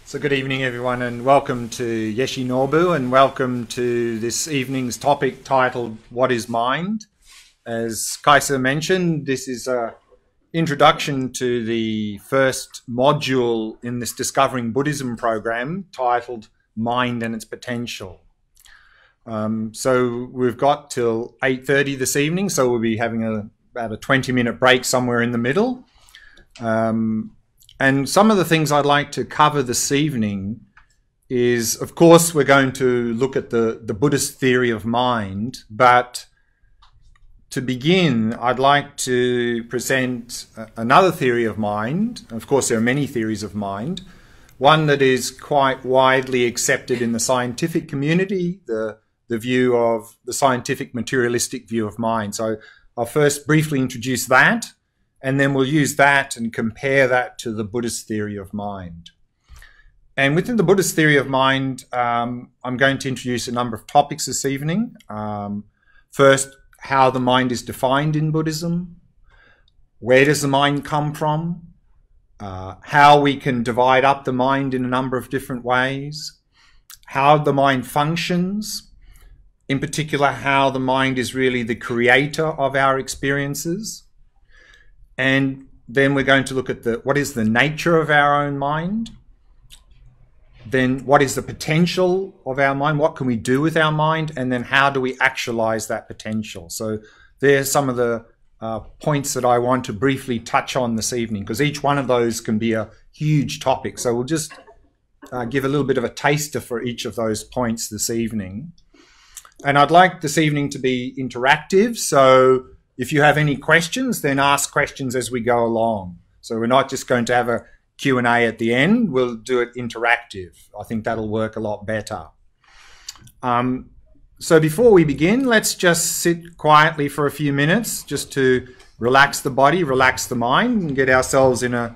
So good evening everyone, and welcome to Yeshi Norbu, and welcome to this evening's topic titled What is Mind? As Kaisa mentioned, this is an introduction to the first module in this Discovering Buddhism program titled Mind and Its Potential. So we've got till 8:30 this evening, so we'll be having about a 20-minute break somewhere in the middle. And some of the things I'd like to cover this evening is, of course, we're going to look at the Buddhist theory of mind, but to begin, I'd like to present another theory of mind. Of course, there are many theories of mind. One that is quite widely accepted in the scientific community, the view of the scientific materialistic view of mind. So I'll first briefly introduce that, and then we'll use that and compare that to the Buddhist theory of mind. And within the Buddhist theory of mind, I'm going to introduce a number of topics this evening. First, how the mind is defined in Buddhism. Where does the mind come from? How we can divide up the mind in a number of different ways. How the mind functions. In particular, how the mind is really the creator of our experiences. And then we're going to look at what is the nature of our own mind. Then what is the potential of our mind? What can we do with our mind? And then how do we actualize that potential? So there's some of the points that I want to briefly touch on this evening, because each one of those can be a huge topic. So we'll just give a little bit of a taster for each of those points this evening. And I'd like this evening to be interactive. So if you have any questions, then ask questions as we go along. So we're not just going to have a Q&A at the end. We'll do it interactive. I think that'll work a lot better. So before we begin, let's just sit quietly for a few minutes just to relax the body, relax the mind, and get ourselves in a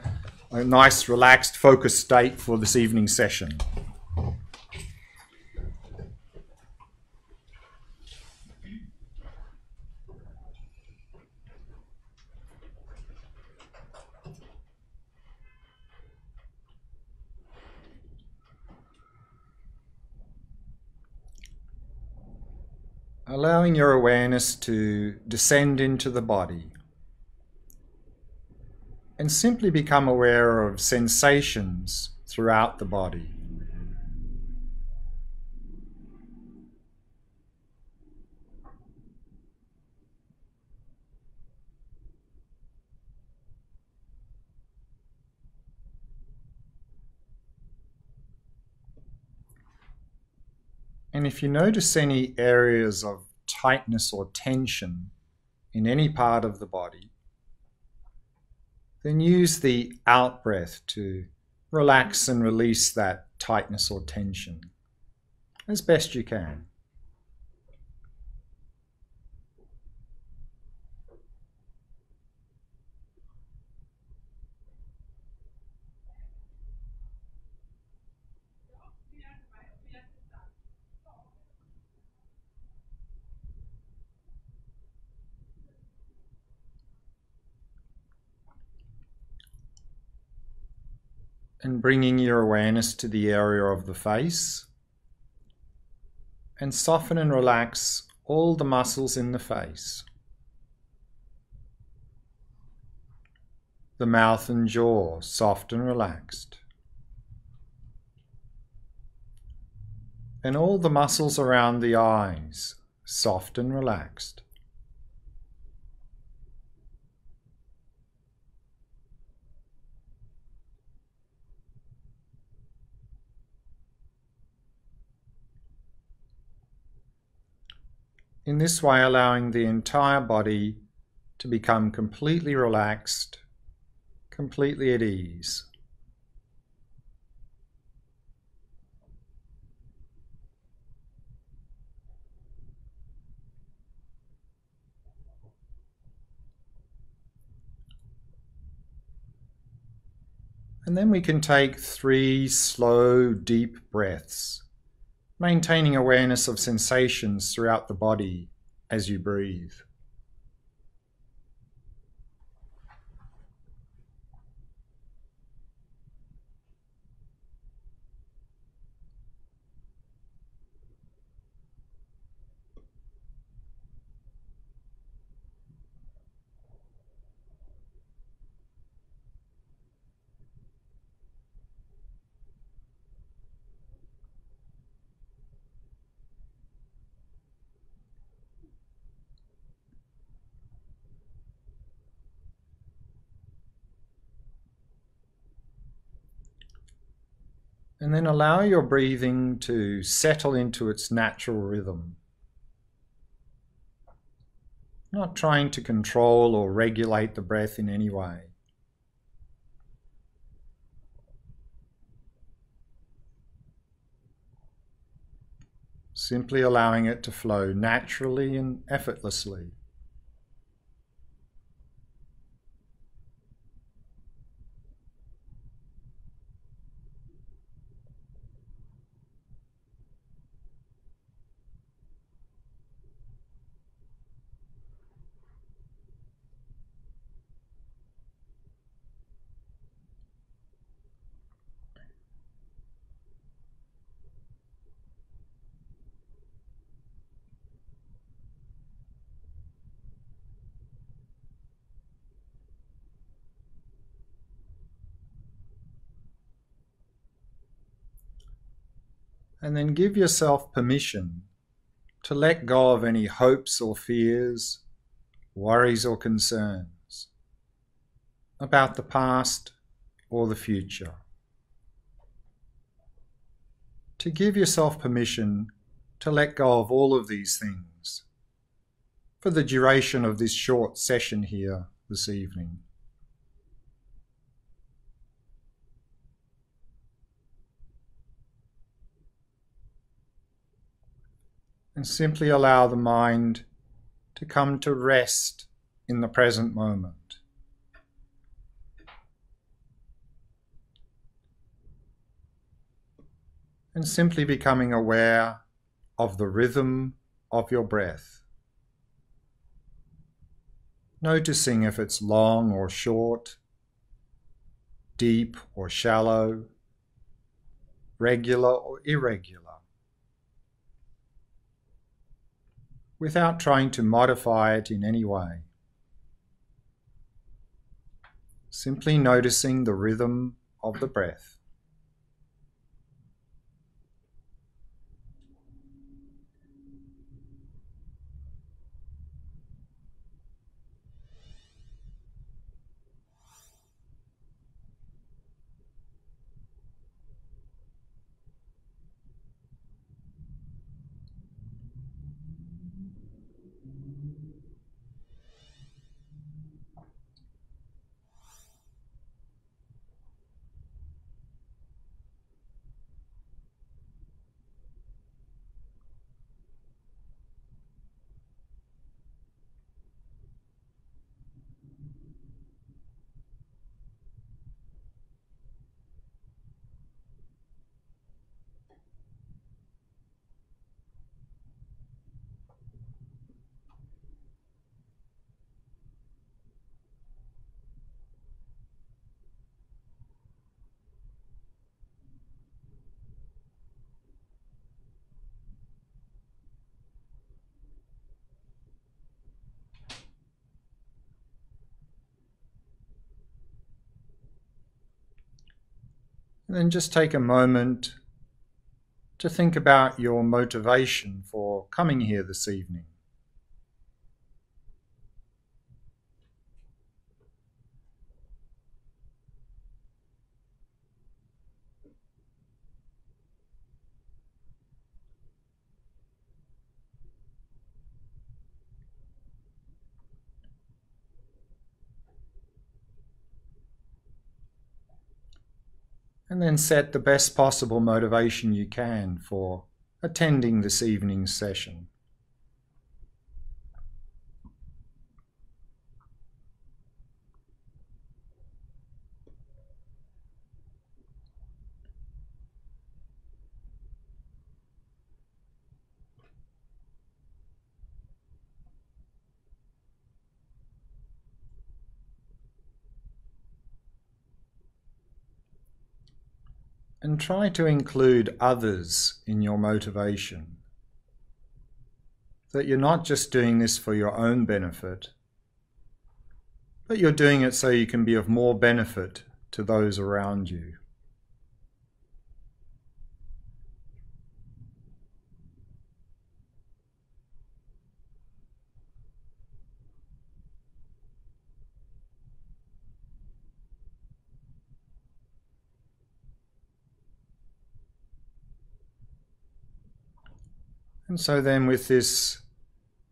nice, relaxed, focused state for this evening's session. Allowing your awareness to descend into the body and simply become aware of sensations throughout the body. And if you notice any areas of tightness or tension in any part of the body, then use the out-breath to relax and release that tightness or tension as best you can. And bringing your awareness to the area of the face, and soften and relax all the muscles in the face. The mouth and jaw soft and relaxed. And all the muscles around the eyes soft and relaxed. In this way, allowing the entire body to become completely relaxed, completely at ease. And then we can take 3 slow, deep breaths, maintaining awareness of sensations throughout the body as you breathe. And then allow your breathing to settle into its natural rhythm. Not trying to control or regulate the breath in any way. Simply allowing it to flow naturally and effortlessly. And then give yourself permission to let go of any hopes or fears, worries or concerns about the past or the future. To give yourself permission to let go of all of these things for the duration of this short session here this evening. And simply allow the mind to come to rest in the present moment. And simply becoming aware of the rhythm of your breath. Noticing if it's long or short, deep or shallow, regular or irregular, without trying to modify it in any way. Simply noticing the rhythm of the breath. And then just take a moment to think about your motivation for coming here this evening. And then set the best possible motivation you can for attending this evening's session. And try to include others in your motivation. That you're not just doing this for your own benefit, but you're doing it so you can be of more benefit to those around you. And so then with this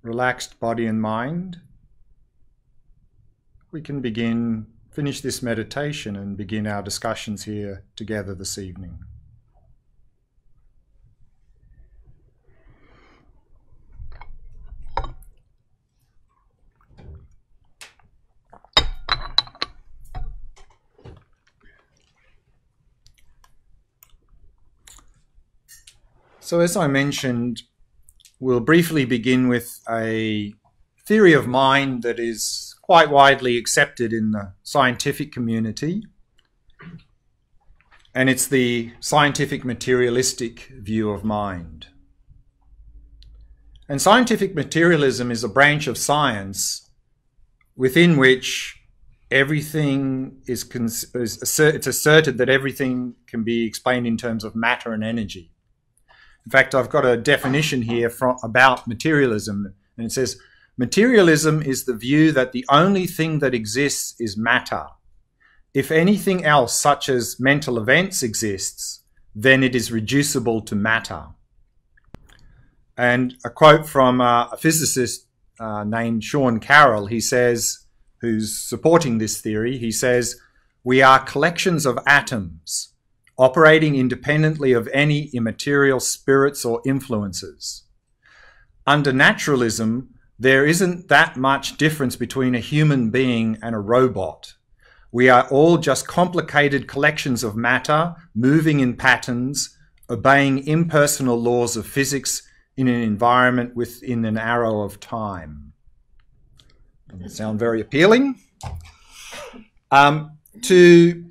relaxed body and mind, we can finish this meditation and begin our discussions here together this evening. So as I mentioned, we'll briefly begin with a theory of mind that is quite widely accepted in the scientific community. And it's the scientific materialistic view of mind. And scientific materialism is a branch of science within which everything it's asserted that everything can be explained in terms of matter and energy. In fact, I've got a definition here about materialism, and it says, materialism is the view that the only thing that exists is matter. If anything else, such as mental events, exists, then it is reducible to matter. And a quote from a physicist named Sean Carroll, he says, who's supporting this theory, he says, "We are collections of atoms, operating independently of any immaterial spirits or influences. Under naturalism, there isn't that much difference between a human being and a robot. We are all just complicated collections of matter, moving in patterns, obeying impersonal laws of physics in an environment within an arrow of time." Doesn't sound very appealing. To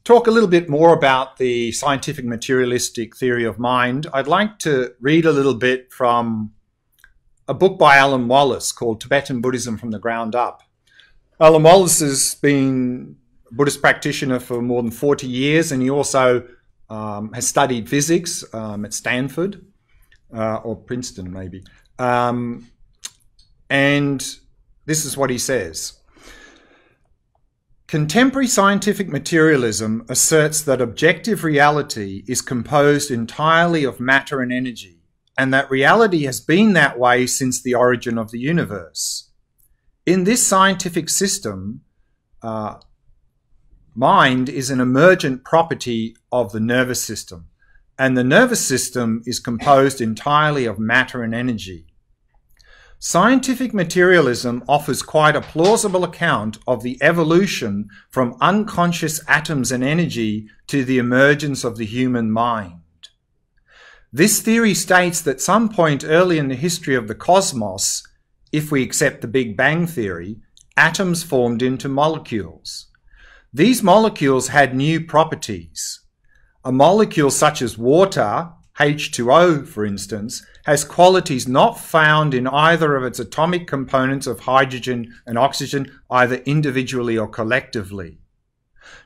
talk a little bit more about the scientific materialistic theory of mind, I'd like to read a little bit from a book by Alan Wallace called Tibetan Buddhism from the Ground Up. Alan Wallace has been a Buddhist practitioner for more than 40 years, and he also has studied physics at Stanford, or Princeton maybe. And this is what he says. Contemporary scientific materialism asserts that objective reality is composed entirely of matter and energy, and that reality has been that way since the origin of the universe. In this scientific system, mind is an emergent property of the nervous system, and the nervous system is composed entirely of matter and energy. Scientific materialism offers quite a plausible account of the evolution from unconscious atoms and energy to the emergence of the human mind. This theory states that some point early in the history of the cosmos, if we accept the Big Bang theory, atoms formed into molecules. These molecules had new properties. A molecule such as water, H2O for instance, has qualities not found in either of its atomic components of hydrogen and oxygen, either individually or collectively.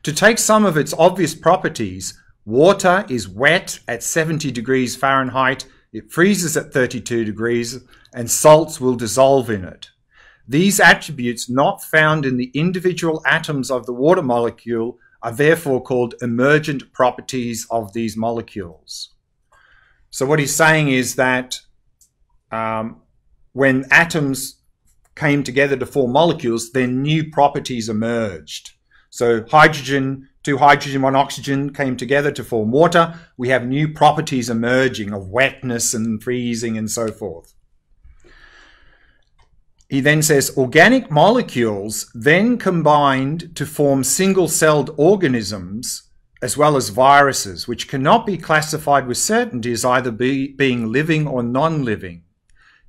To take some of its obvious properties, water is wet at 70 degrees Fahrenheit, it freezes at 32 degrees, and salts will dissolve in it. These attributes not found in the individual atoms of the water molecule are therefore called emergent properties of these molecules. So what he's saying is that when atoms came together to form molecules, then new properties emerged. So hydrogen, two hydrogen, one oxygen came together to form water. We have new properties emerging of wetness and freezing and so forth. He then says, organic molecules then combined to form single-celled organisms as well as viruses, which cannot be classified with certainty as either being living or non-living.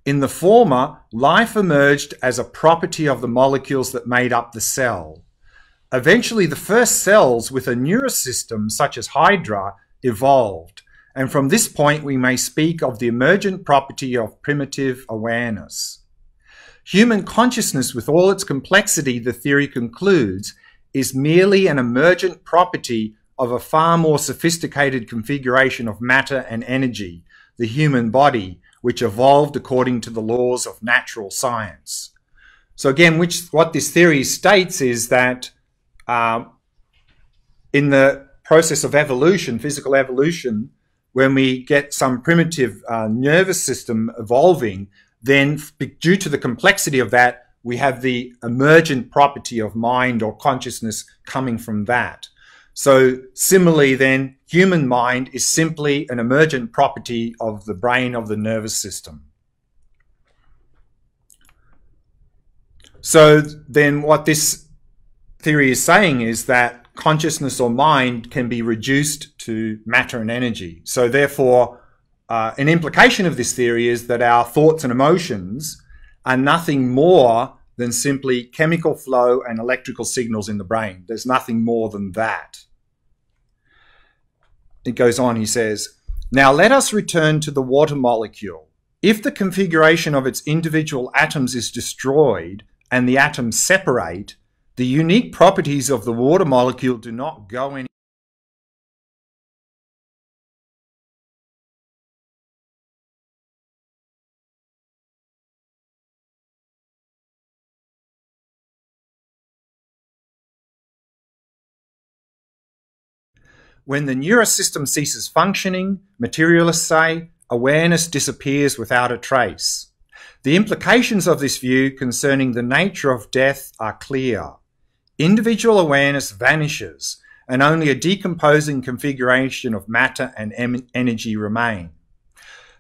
In the former, life emerged as a property of the molecules that made up the cell. Eventually, the first cells with a neurosystem, such as Hydra, evolved, and from this point we may speak of the emergent property of primitive awareness. Human consciousness, with all its complexity, the theory concludes, is merely an emergent property of a far more sophisticated configuration of matter and energy, the human body, which evolved according to the laws of natural science. So again, what this theory states is that in the process of evolution, physical evolution, when we get some primitive nervous system evolving, then due to the complexity of that, we have the emergent property of mind or consciousness coming from that. So similarly then, human mind is simply an emergent property of the brain, of the nervous system. So then what this theory is saying is that consciousness or mind can be reduced to matter and energy. So therefore, an implication of this theory is that our thoughts and emotions are nothing more than simply chemical flow and electrical signals in the brain. There's nothing more than that. It goes on, he says, now let us return to the water molecule. If the configuration of its individual atoms is destroyed and the atoms separate, the unique properties of the water molecule do not go any. When the neurosystem ceases functioning, materialists say, awareness disappears without a trace. The implications of this view concerning the nature of death are clear. Individual awareness vanishes, and only a decomposing configuration of matter and energy remain.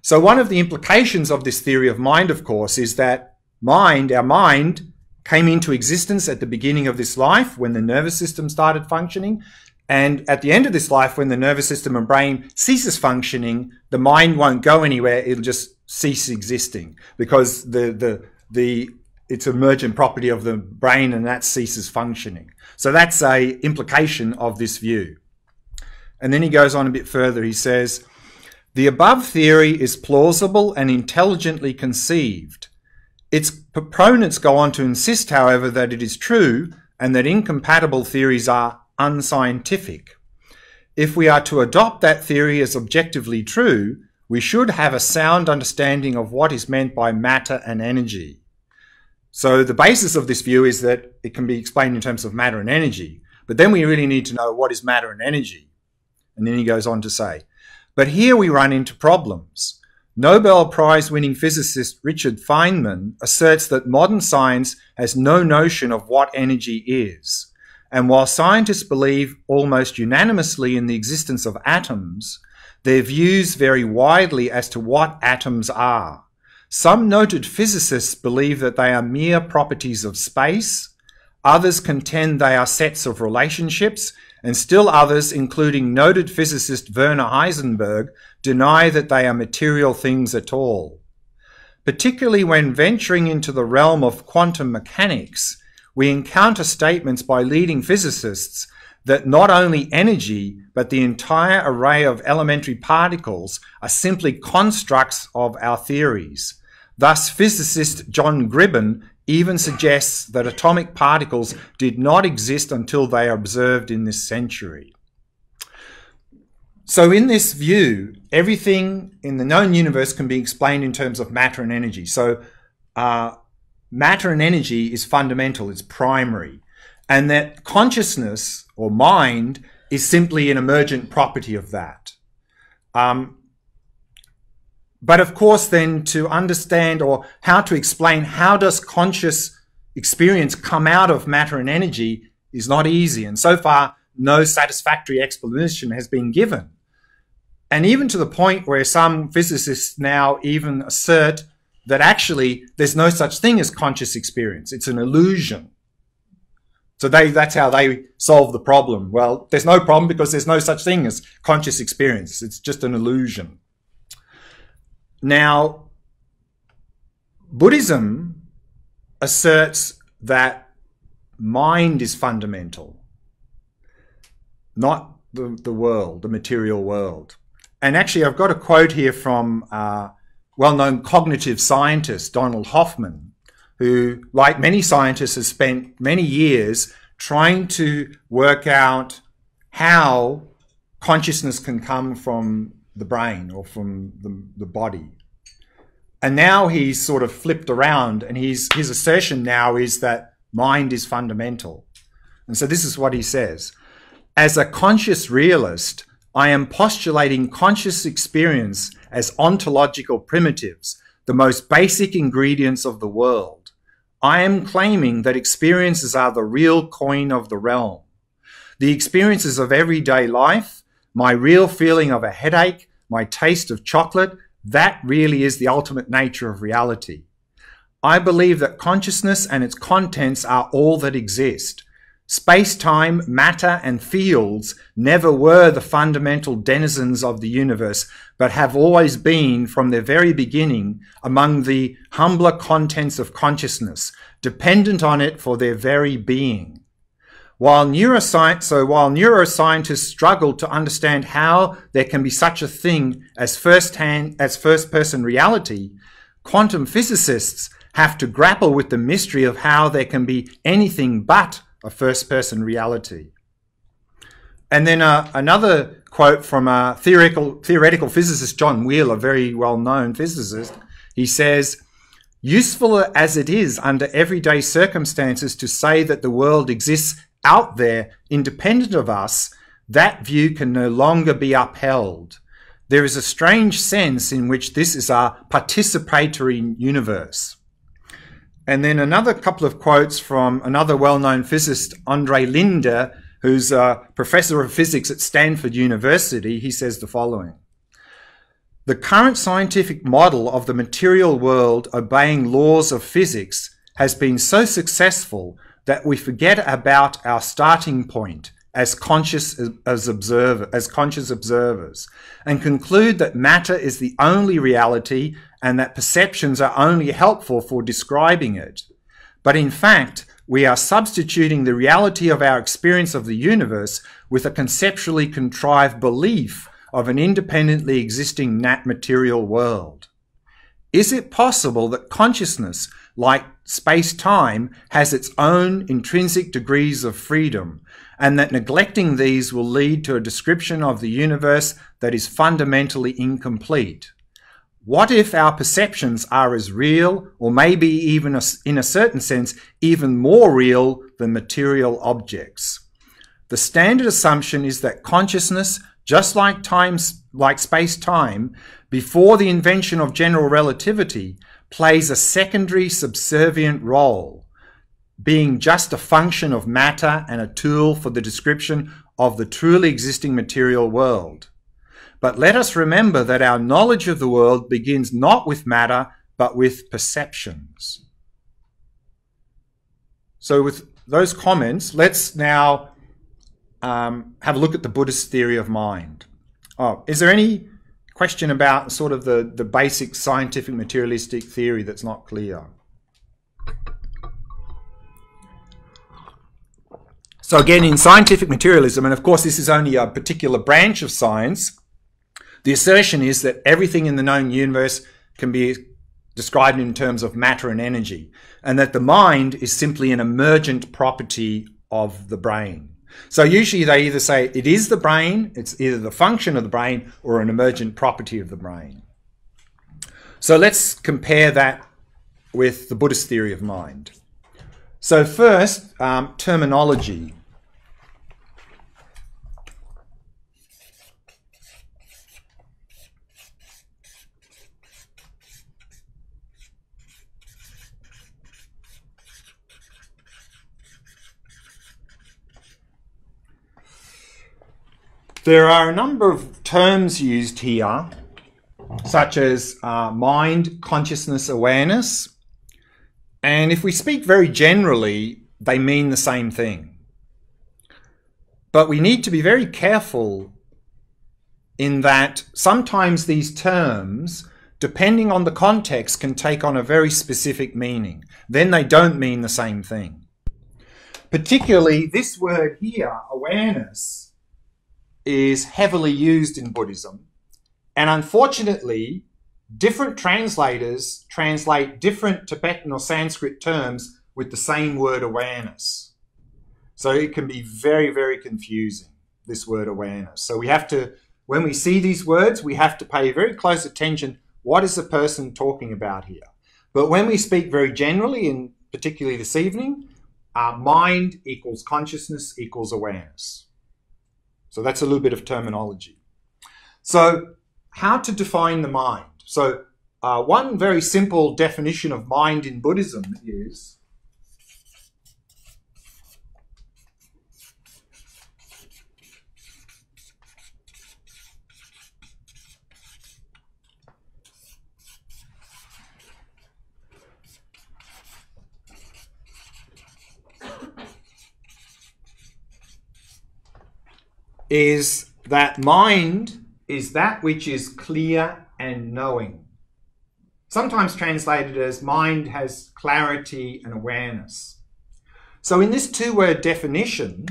So one of the implications of this theory of mind, of course, is that our mind, came into existence at the beginning of this life when the nervous system started functioning. And at the end of this life, when the nervous system and brain ceases functioning, the mind won't go anywhere. It'll just cease existing because it's emergent property of the brain and that ceases functioning. So that's a implication of this view. And then he goes on a bit further. He says, the above theory is plausible and intelligently conceived. Its proponents go on to insist, however, that it is true and that incompatible theories are unscientific. If we are to adopt that theory as objectively true, we should have a sound understanding of what is meant by matter and energy. So the basis of this view is that it can be explained in terms of matter and energy, but then we really need to know what is matter and energy. And then he goes on to say, but here we run into problems. Nobel Prize-winning physicist Richard Feynman asserts that modern science has no notion of what energy is. And while scientists believe almost unanimously in the existence of atoms, their views vary widely as to what atoms are. Some noted physicists believe that they are mere properties of space, others contend they are sets of relationships, and still others, including noted physicist Werner Heisenberg, deny that they are material things at all. Particularly when venturing into the realm of quantum mechanics, we encounter statements by leading physicists that not only energy, but the entire array of elementary particles are simply constructs of our theories. Thus, physicist John Gribben even suggests that atomic particles did not exist until they are observed in this century. So in this view, everything in the known universe can be explained in terms of matter and energy. So matter and energy is fundamental, it's primary, and that consciousness or mind is simply an emergent property of that. But of course then to understand or how to explain how does conscious experience come out of matter and energy is not easy, and so far no satisfactory explanation has been given. And even to the point where some physicists now even assert that actually there's no such thing as conscious experience. It's an illusion. So that's how they solve the problem. Well, there's no problem because there's no such thing as conscious experience. It's just an illusion. Now, Buddhism asserts that mind is fundamental, not the world, the material world. And actually, I've got a quote here from well-known cognitive scientist Donald Hoffman, who, like many scientists, has spent many years trying to work out how consciousness can come from the brain or from the body. And now he's sort of flipped around, and his assertion now is that mind is fundamental. And so this is what he says. As a conscious realist, I am postulating conscious experience as ontological primitives, the most basic ingredients of the world. I am claiming that experiences are the real coin of the realm. The experiences of everyday life, my real feeling of a headache, my taste of chocolate, that really is the ultimate nature of reality. I believe that consciousness and its contents are all that exist. Space-time, matter, and fields never were the fundamental denizens of the universe, but have always been, from their very beginning, among the humbler contents of consciousness, dependent on it for their very being. While neuroscientists struggle to understand how there can be such a thing as first-person reality, quantum physicists have to grapple with the mystery of how there can be anything but a first-person reality. And then another quote from a theoretical physicist, John Wheeler, a very well-known physicist. He says, "Useful as it is under everyday circumstances to say that the world exists out there independent of us, that view can no longer be upheld. There is a strange sense in which this is a participatory universe." And then another couple of quotes from another well-known physicist, Andre Linde, who's a professor of physics at Stanford University. He says the following: "The current scientific model of the material world obeying laws of physics has been so successful that we forget about our starting point as conscious observers and conclude that matter is the only reality and that perceptions are only helpful for describing it. But in fact, we are substituting the reality of our experience of the universe with a conceptually contrived belief of an independently existing material world. Is it possible that consciousness, like space-time, has its own intrinsic degrees of freedom, and that neglecting these will lead to a description of the universe that is fundamentally incomplete? What if our perceptions are as real, or maybe even in a certain sense, even more real than material objects? The standard assumption is that consciousness, just like space-time, before the invention of general relativity, plays a secondary subservient role, being just a function of matter and a tool for the description of the truly existing material world. But let us remember that our knowledge of the world begins not with matter, but with perceptions." So with those comments, let's now have a look at the Buddhist theory of mind. Is there any question about sort of the basic scientific materialistic theory that's not clear? So again, in scientific materialism, and of course this is only a particular branch of science, the assertion is that everything in the known universe can be described in terms of matter and energy, and that the mind is simply an emergent property of the brain. So usually they either say it is the brain, it's either the function of the brain, or an emergent property of the brain. So let's compare that with the Buddhist theory of mind. So first, terminology. There are a number of terms used here, such as mind, consciousness, awareness. And if we speak very generally, they mean the same thing. But we need to be very careful in that sometimes these terms, depending on the context, can take on a very specific meaning. Then they don't mean the same thing. Particularly this word here, awareness, is heavily used in Buddhism. And unfortunately, different translators translate different Tibetan or Sanskrit terms with the same word awareness. So it can be very, very confusing, this word awareness. So we have to, when we see these words, we have to pay very close attention. What is the person talking about here? But when we speak very generally, and particularly this evening, mind equals consciousness equals awareness. So that's a little bit of terminology. So how to define the mind? So one very simple definition of mind in Buddhism is that mind is that which is clear and knowing. Sometimes translated as mind has clarity and awareness. So in this two-word definition,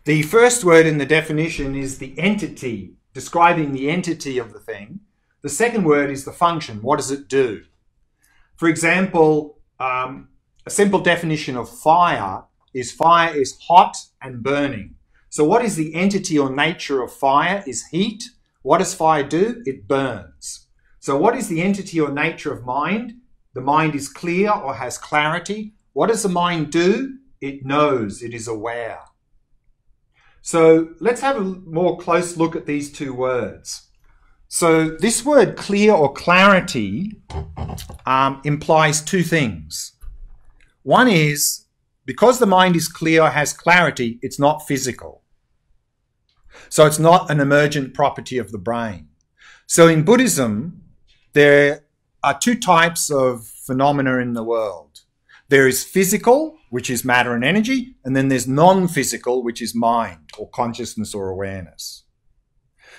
the first word in the definition is the entity, describing the entity of the thing. The second word is the function. What does it do? For example, a simple definition of fire is hot and burning. So what is the entity or nature of fire? Is heat. What does fire do? It burns. So what is the entity or nature of mind? The mind is clear or has clarity. What does the mind do? It knows, it is aware. So let's have a more close look at these two words. So this word clear or clarity implies two things. One is, because the mind is clear or has clarity, it's not physical. So it's not an emergent property of the brain. So in Buddhism, there are two types of phenomena in the world. There is physical, which is matter and energy, and then there's non-physical, which is mind or consciousness or awareness.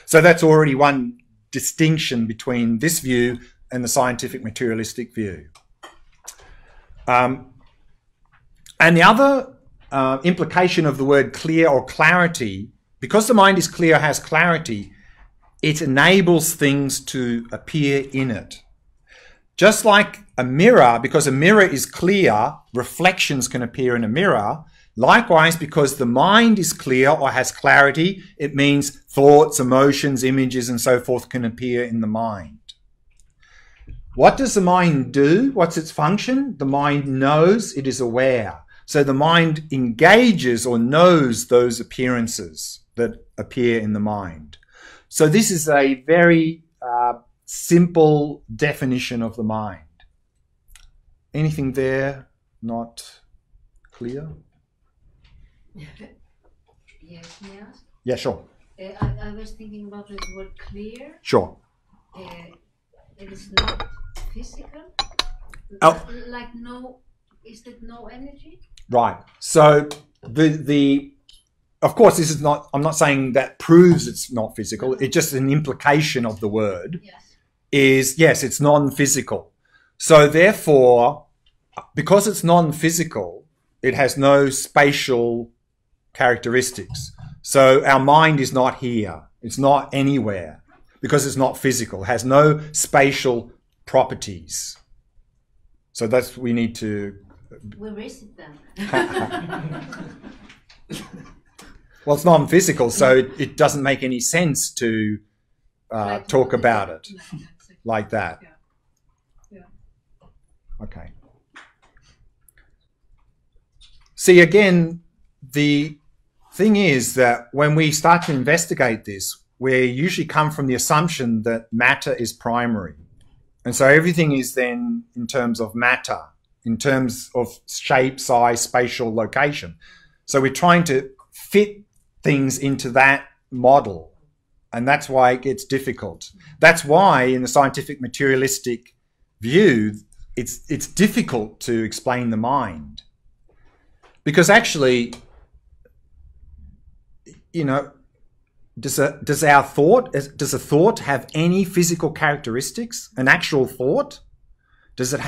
So that's already one distinction between this view and the scientific materialistic view. And the other implication of the word clear or clarity, because the mind is clear, has clarity, it enables things to appear in it. Just like a mirror, because a mirror is clear, reflections can appear in a mirror. Likewise, because the mind is clear or has clarity, it means thoughts, emotions, images, and so forth can appear in the mind. What does the mind do? What's its function? The mind knows, it is aware. So the mind engages or knows those appearances that appear in the mind. So this is a very simple definition of the mind. Anything there not clear? Yes, may I ask? Yeah, sure. I was thinking about the word clear. Sure. It is not physical. Oh. Like no, is it no energy? Right. So of course, this is not, I'm not saying that proves it's not physical. It's just an implication of the word. Yes. Is, yes, it's non-physical. So therefore, because it's non-physical, it has no spatial characteristics. So our mind is not here. It's not anywhere because it's not physical. It has no spatial properties. So that's, we need to... Where is it then? Well, it's non-physical, so it doesn't make any sense to talk about it like that. Yeah. Okay. See, again, the thing is that when we start to investigate this, we usually come from the assumption that matter is primary. And so everything is then in terms of matter, in terms of shape, size, spatial location. So we're trying to fit things into that model. And that's why it gets difficult. That's why in the scientific materialistic view, it's difficult to explain the mind. Because actually, you know, does a thought have any physical characteristics? An actual thought? Does it?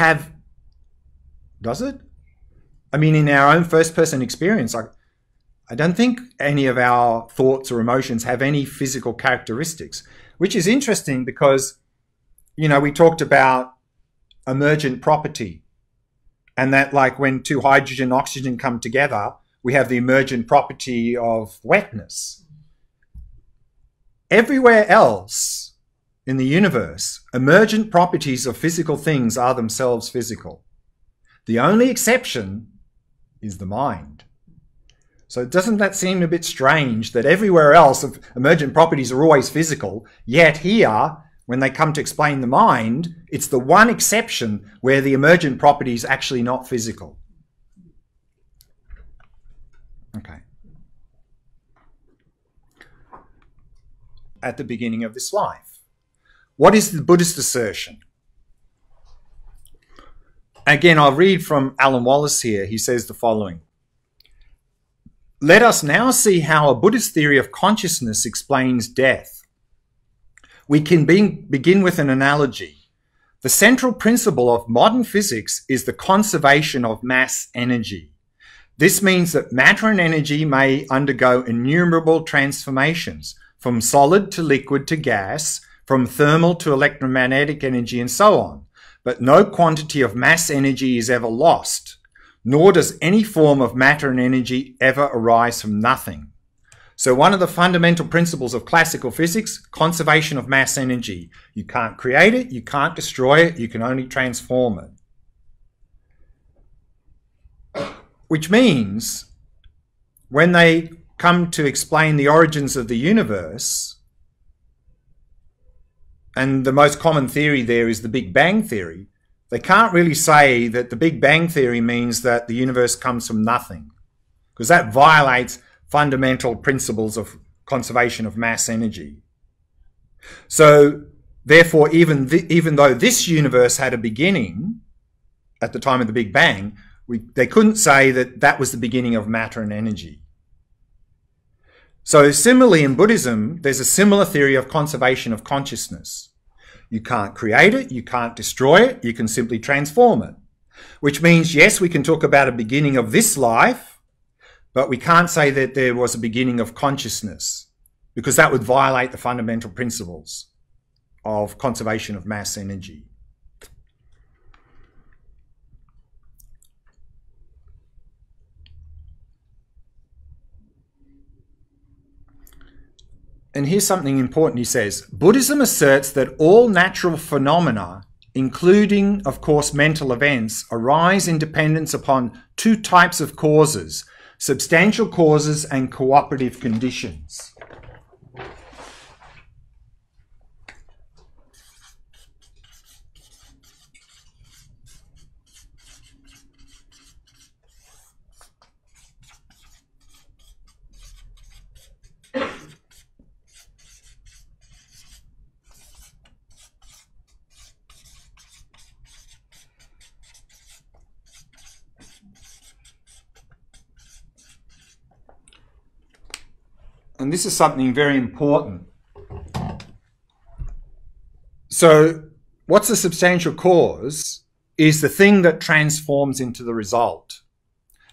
I mean, in our own first-person experience, I don't think any of our thoughts or emotions have any physical characteristics, which is interesting because, you know, we talked about emergent property and that like when two hydrogen and oxygen come together, we have the emergent property of wetness. Everywhere else, in the universe, emergent properties of physical things are themselves physical. The only exception is the mind. So doesn't that seem a bit strange that everywhere else emergent properties are always physical, yet here, when they come to explain the mind, it's the one exception where the emergent property is actually not physical. Okay. At the beginning of this life. What is the Buddhist assertion? Again, I'll read from Alan Wallace here. He says the following. Let us now see how a Buddhist theory of consciousness explains death. We can begin with an analogy. The central principle of modern physics is the conservation of mass energy. This means that matter and energy may undergo innumerable transformations, from solid to liquid to gas, from thermal to electromagnetic energy, and so on. But no quantity of mass energy is ever lost, nor does any form of matter and energy ever arise from nothing. So one of the fundamental principles of classical physics, conservation of mass energy. You can't create it, you can't destroy it, you can only transform it. Which means when they come to explain the origins of the universe, and the most common theory there is the Big Bang theory, they can't really say that the Big Bang theory means that the universe comes from nothing, because that violates fundamental principles of conservation of mass energy. So therefore, even though this universe had a beginning at the time of the Big Bang, they couldn't say that that was the beginning of matter and energy. So similarly in Buddhism, there's a similar theory of conservation of consciousness. You can't create it, you can't destroy it, you can simply transform it. Which means, yes, we can talk about a beginning of this life, but we can't say that there was a beginning of consciousness, because that would violate the fundamental principles of conservation of mass energy. And here's something important he says. Buddhism asserts that all natural phenomena, including, of course, mental events, arise in dependence upon two types of causes, substantial causes and cooperative conditions. And this is something very important. So what's the substantial cause is the thing that transforms into the result.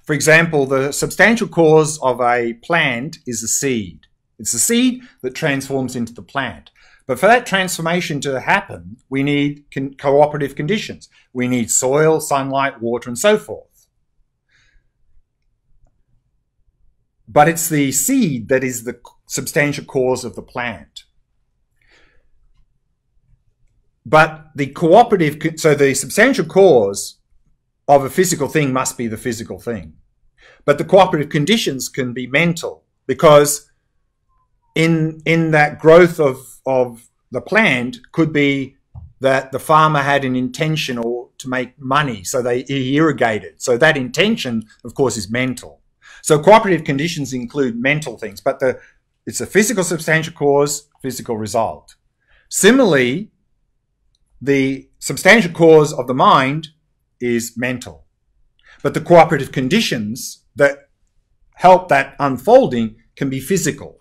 For example, the substantial cause of a plant is a seed. It's the seed that transforms into the plant. But for that transformation to happen, we need cooperative conditions. We need soil, sunlight, water, and so forth. But it's the seed that is the substantial cause of the plant. But the cooperative, so the substantial cause of a physical thing must be the physical thing. But the cooperative conditions can be mental, because in that growth of the plant could be that the farmer had an intention or to make money, so he irrigated. So that intention, of course, is mental. So cooperative conditions include mental things, but it's a physical substantial cause, physical result. Similarly, the substantial cause of the mind is mental, but the cooperative conditions that help that unfolding can be physical,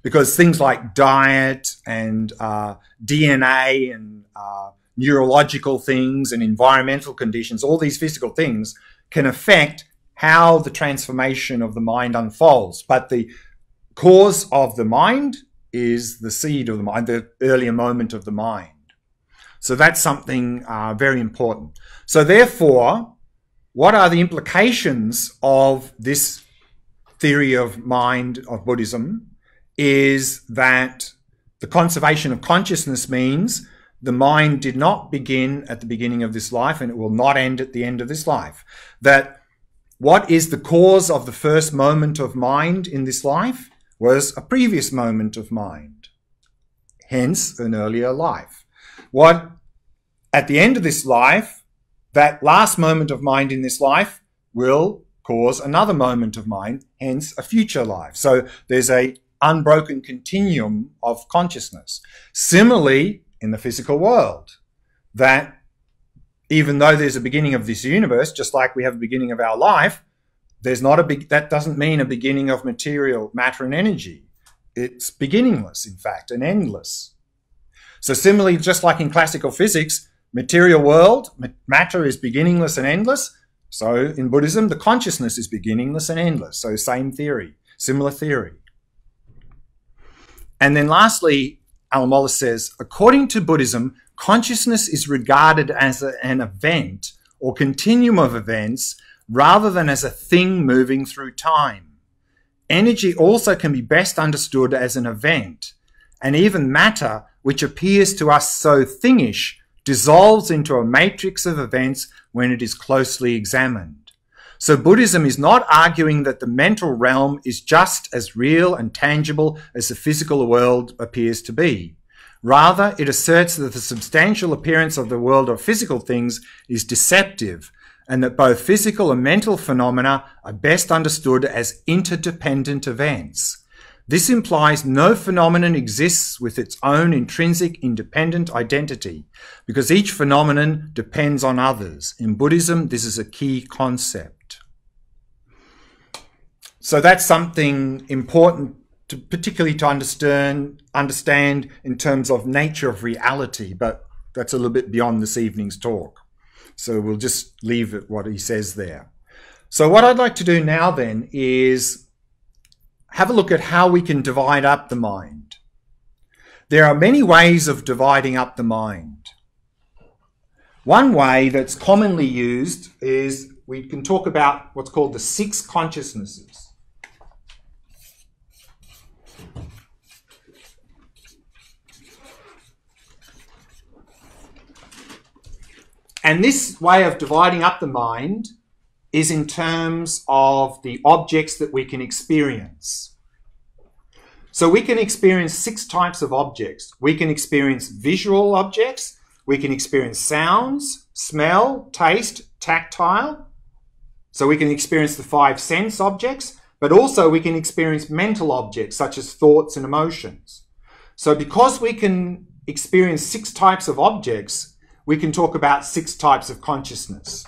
because things like diet and DNA and neurological things and environmental conditions, all these physical things can affect how the transformation of the mind unfolds. But the cause of the mind is the seed of the mind, the earlier moment of the mind. So that's something very important. So therefore, what are the implications of this theory of mind of Buddhism is that The conservation of consciousness means the mind did not begin at the beginning of this life and it will not end at the end of this life. That what is the cause of the first moment of mind in this life was a previous moment of mind, hence an earlier life. What at the end of this life, that last moment of mind in this life will cause another moment of mind, hence a future life. So there's a unbroken continuum of consciousness. Similarly, in the physical world, that even though there's a beginning of this universe, just like we have a beginning of our life, there's not that doesn't mean a beginning of material matter and energy. It's beginningless, in fact, and endless. So similarly, just like in classical physics, material world, matter is beginningless and endless. So in Buddhism, the consciousness is beginningless and endless. So same theory, similar theory. And then lastly, Alamola says, according to Buddhism, consciousness is regarded as an event or continuum of events rather than as a thing moving through time. Energy also can be best understood as an event, and even matter, which appears to us so thingish, dissolves into a matrix of events when it is closely examined. So Buddhism is not arguing that the mental realm is just as real and tangible as the physical world appears to be. Rather, it asserts that the substantial appearance of the world of physical things is deceptive, and that both physical and mental phenomena are best understood as interdependent events. This implies no phenomenon exists with its own intrinsic independent identity, because each phenomenon depends on others. In Buddhism, this is a key concept. So that's something important, particularly to understand in terms of nature of reality, but that's a little bit beyond this evening's talk. So we'll just leave it what he says there. So what I'd like to do now then is have a look at how we can divide up the mind. There are many ways of dividing up the mind. One way that's commonly used is we can talk about what's called the 6 consciousnesses. And this way of dividing up the mind is in terms of the objects that we can experience. So we can experience 6 types of objects. We can experience visual objects, we can experience sounds, smell, taste, tactile. So we can experience the 5 sense objects, but also we can experience mental objects such as thoughts and emotions. So because we can experience 6 types of objects, we can talk about 6 types of consciousness.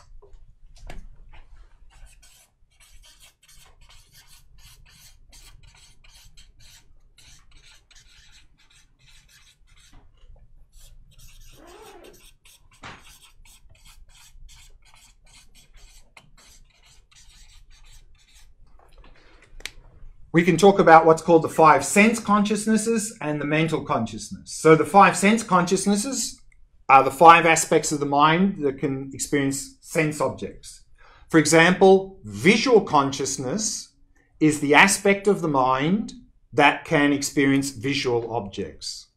We can talk about what's called the 5 sense consciousnesses and the mental consciousness. So the 5 sense consciousnesses are the 5 aspects of the mind that can experience sense objects. For example, visual consciousness is the aspect of the mind that can experience visual objects.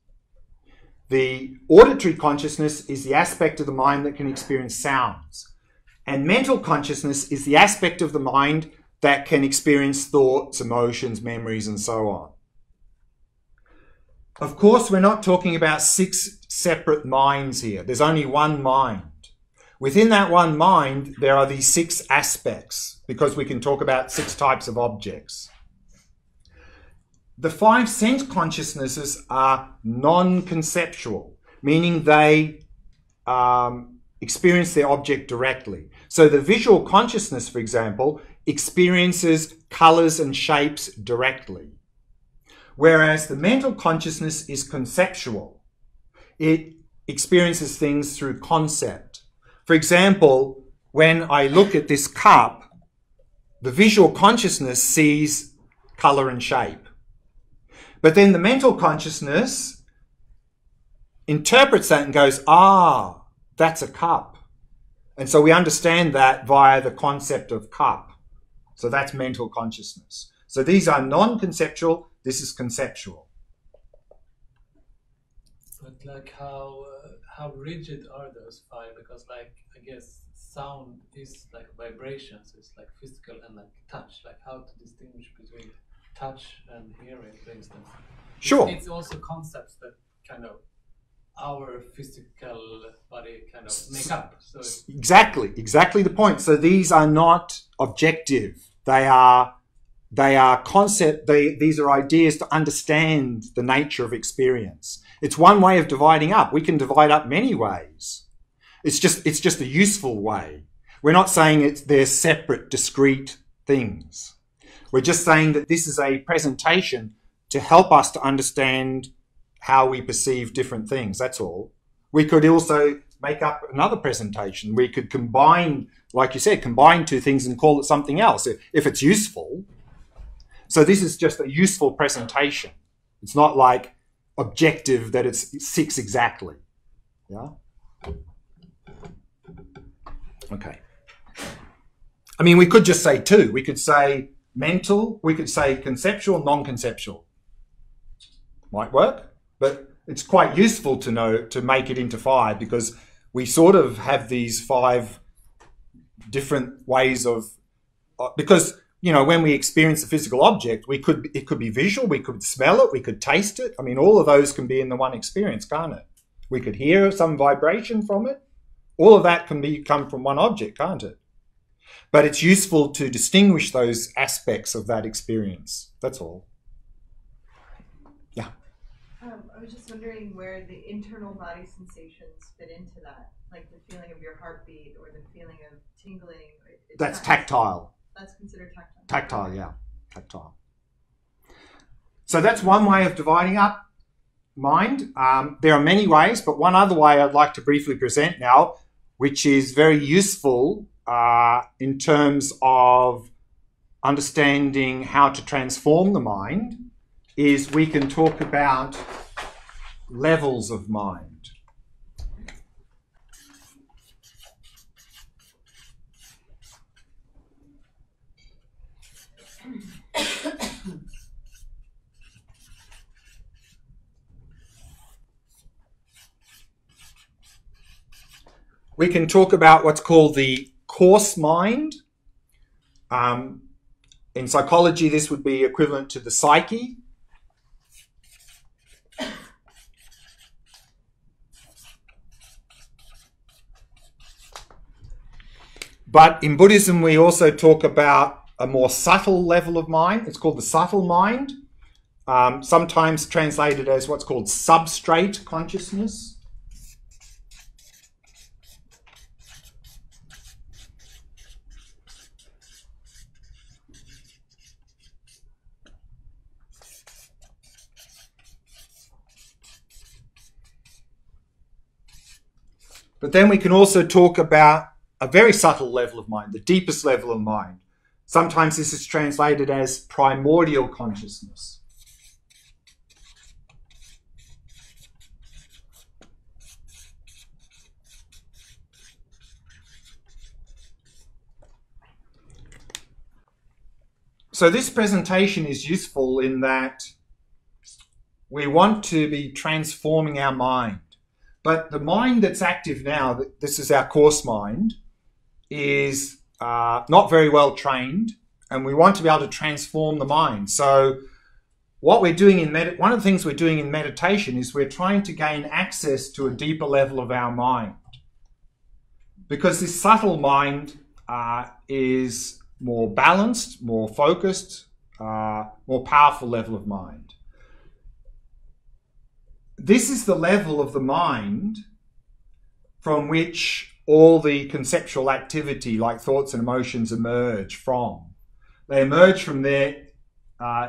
The auditory consciousness is the aspect of the mind that can experience sounds. And mental consciousness is the aspect of the mind that can experience thoughts, emotions, memories, and so on. Of course, we're not talking about 6 separate minds here. There's only one mind. Within that one mind, there are these 6 aspects, because we can talk about 6 types of objects. The 5 sense consciousnesses are non-conceptual, meaning they experience their object directly. So the visual consciousness, for example, experiences colours and shapes directly. Whereas the mental consciousness is conceptual. It experiences things through concept. For example, when I look at this cup, the visual consciousness sees colour and shape. But then the mental consciousness interprets that and goes, ah, that's a cup. And so we understand that via the concept of cup. So that's mental consciousness. So these are non-conceptual, this is conceptual. but like how rigid are those five? Because like I guess sound is like vibrations. It's like physical and like touch. Like how to distinguish between touch and hearing, for instance. Sure. It's also concepts that kind of our physical body kind of make up. So Exactly the point. So these are not objective. They are concept. These are ideas to understand the nature of experience. It's one way of dividing up. We can divide up many ways. It's just a useful way. We're not saying they're separate, discrete things. We're just saying that this is a presentation to help us to understand how we perceive different things. That's all. We could also make up another presentation. We could combine, like you said, combine two things and call it something else if it's useful. So this is just a useful presentation. It's not like objective that it's 6 exactly. Yeah? Okay. I mean, we could just say 2. We could say mental, we could say conceptual, non-conceptual. Might work, but it's quite useful to know, to make it into 5, because we sort of have these 5 different ways of, because, you know, when we experience a physical object, it could be visual, we could smell it, we could taste it. I mean, all of those can be in the one experience, can't it? We could hear some vibration from it. All of that can come from one object, can't it? But it's useful to distinguish those aspects of that experience. That's all. Yeah. I was just wondering where the internal body sensations fit into that, like the feeling of your heartbeat or the feeling of tingling. That's tactile. That's considered tactile. Tactile, yeah. Tactile. So that's one way of dividing up mind. There are many ways, but one other way I'd like to briefly present now, which is very useful in terms of understanding how to transform the mind, is we can talk about levels of mind. We can talk about what's called the coarse mind. In psychology, this would be equivalent to the psyche. But in Buddhism, we also talk about a more subtle level of mind. It's called the subtle mind, sometimes translated as what's called substrate consciousness. But then we can also talk about a very subtle level of mind, the deepest level of mind. Sometimes this is translated as primordial consciousness. So this presentation is useful in that we want to be transforming our mind. But the mind that's active now, this is our coarse mind, is not very well trained, and we want to be able to transform the mind. So what we're doing one of the things we're doing in meditation is we're trying to gain access to a deeper level of our mind. Because this subtle mind is more balanced, more focused, more powerful level of mind. This is the level of the mind from which all the conceptual activity, like thoughts and emotions, emerge from. They emerge from there,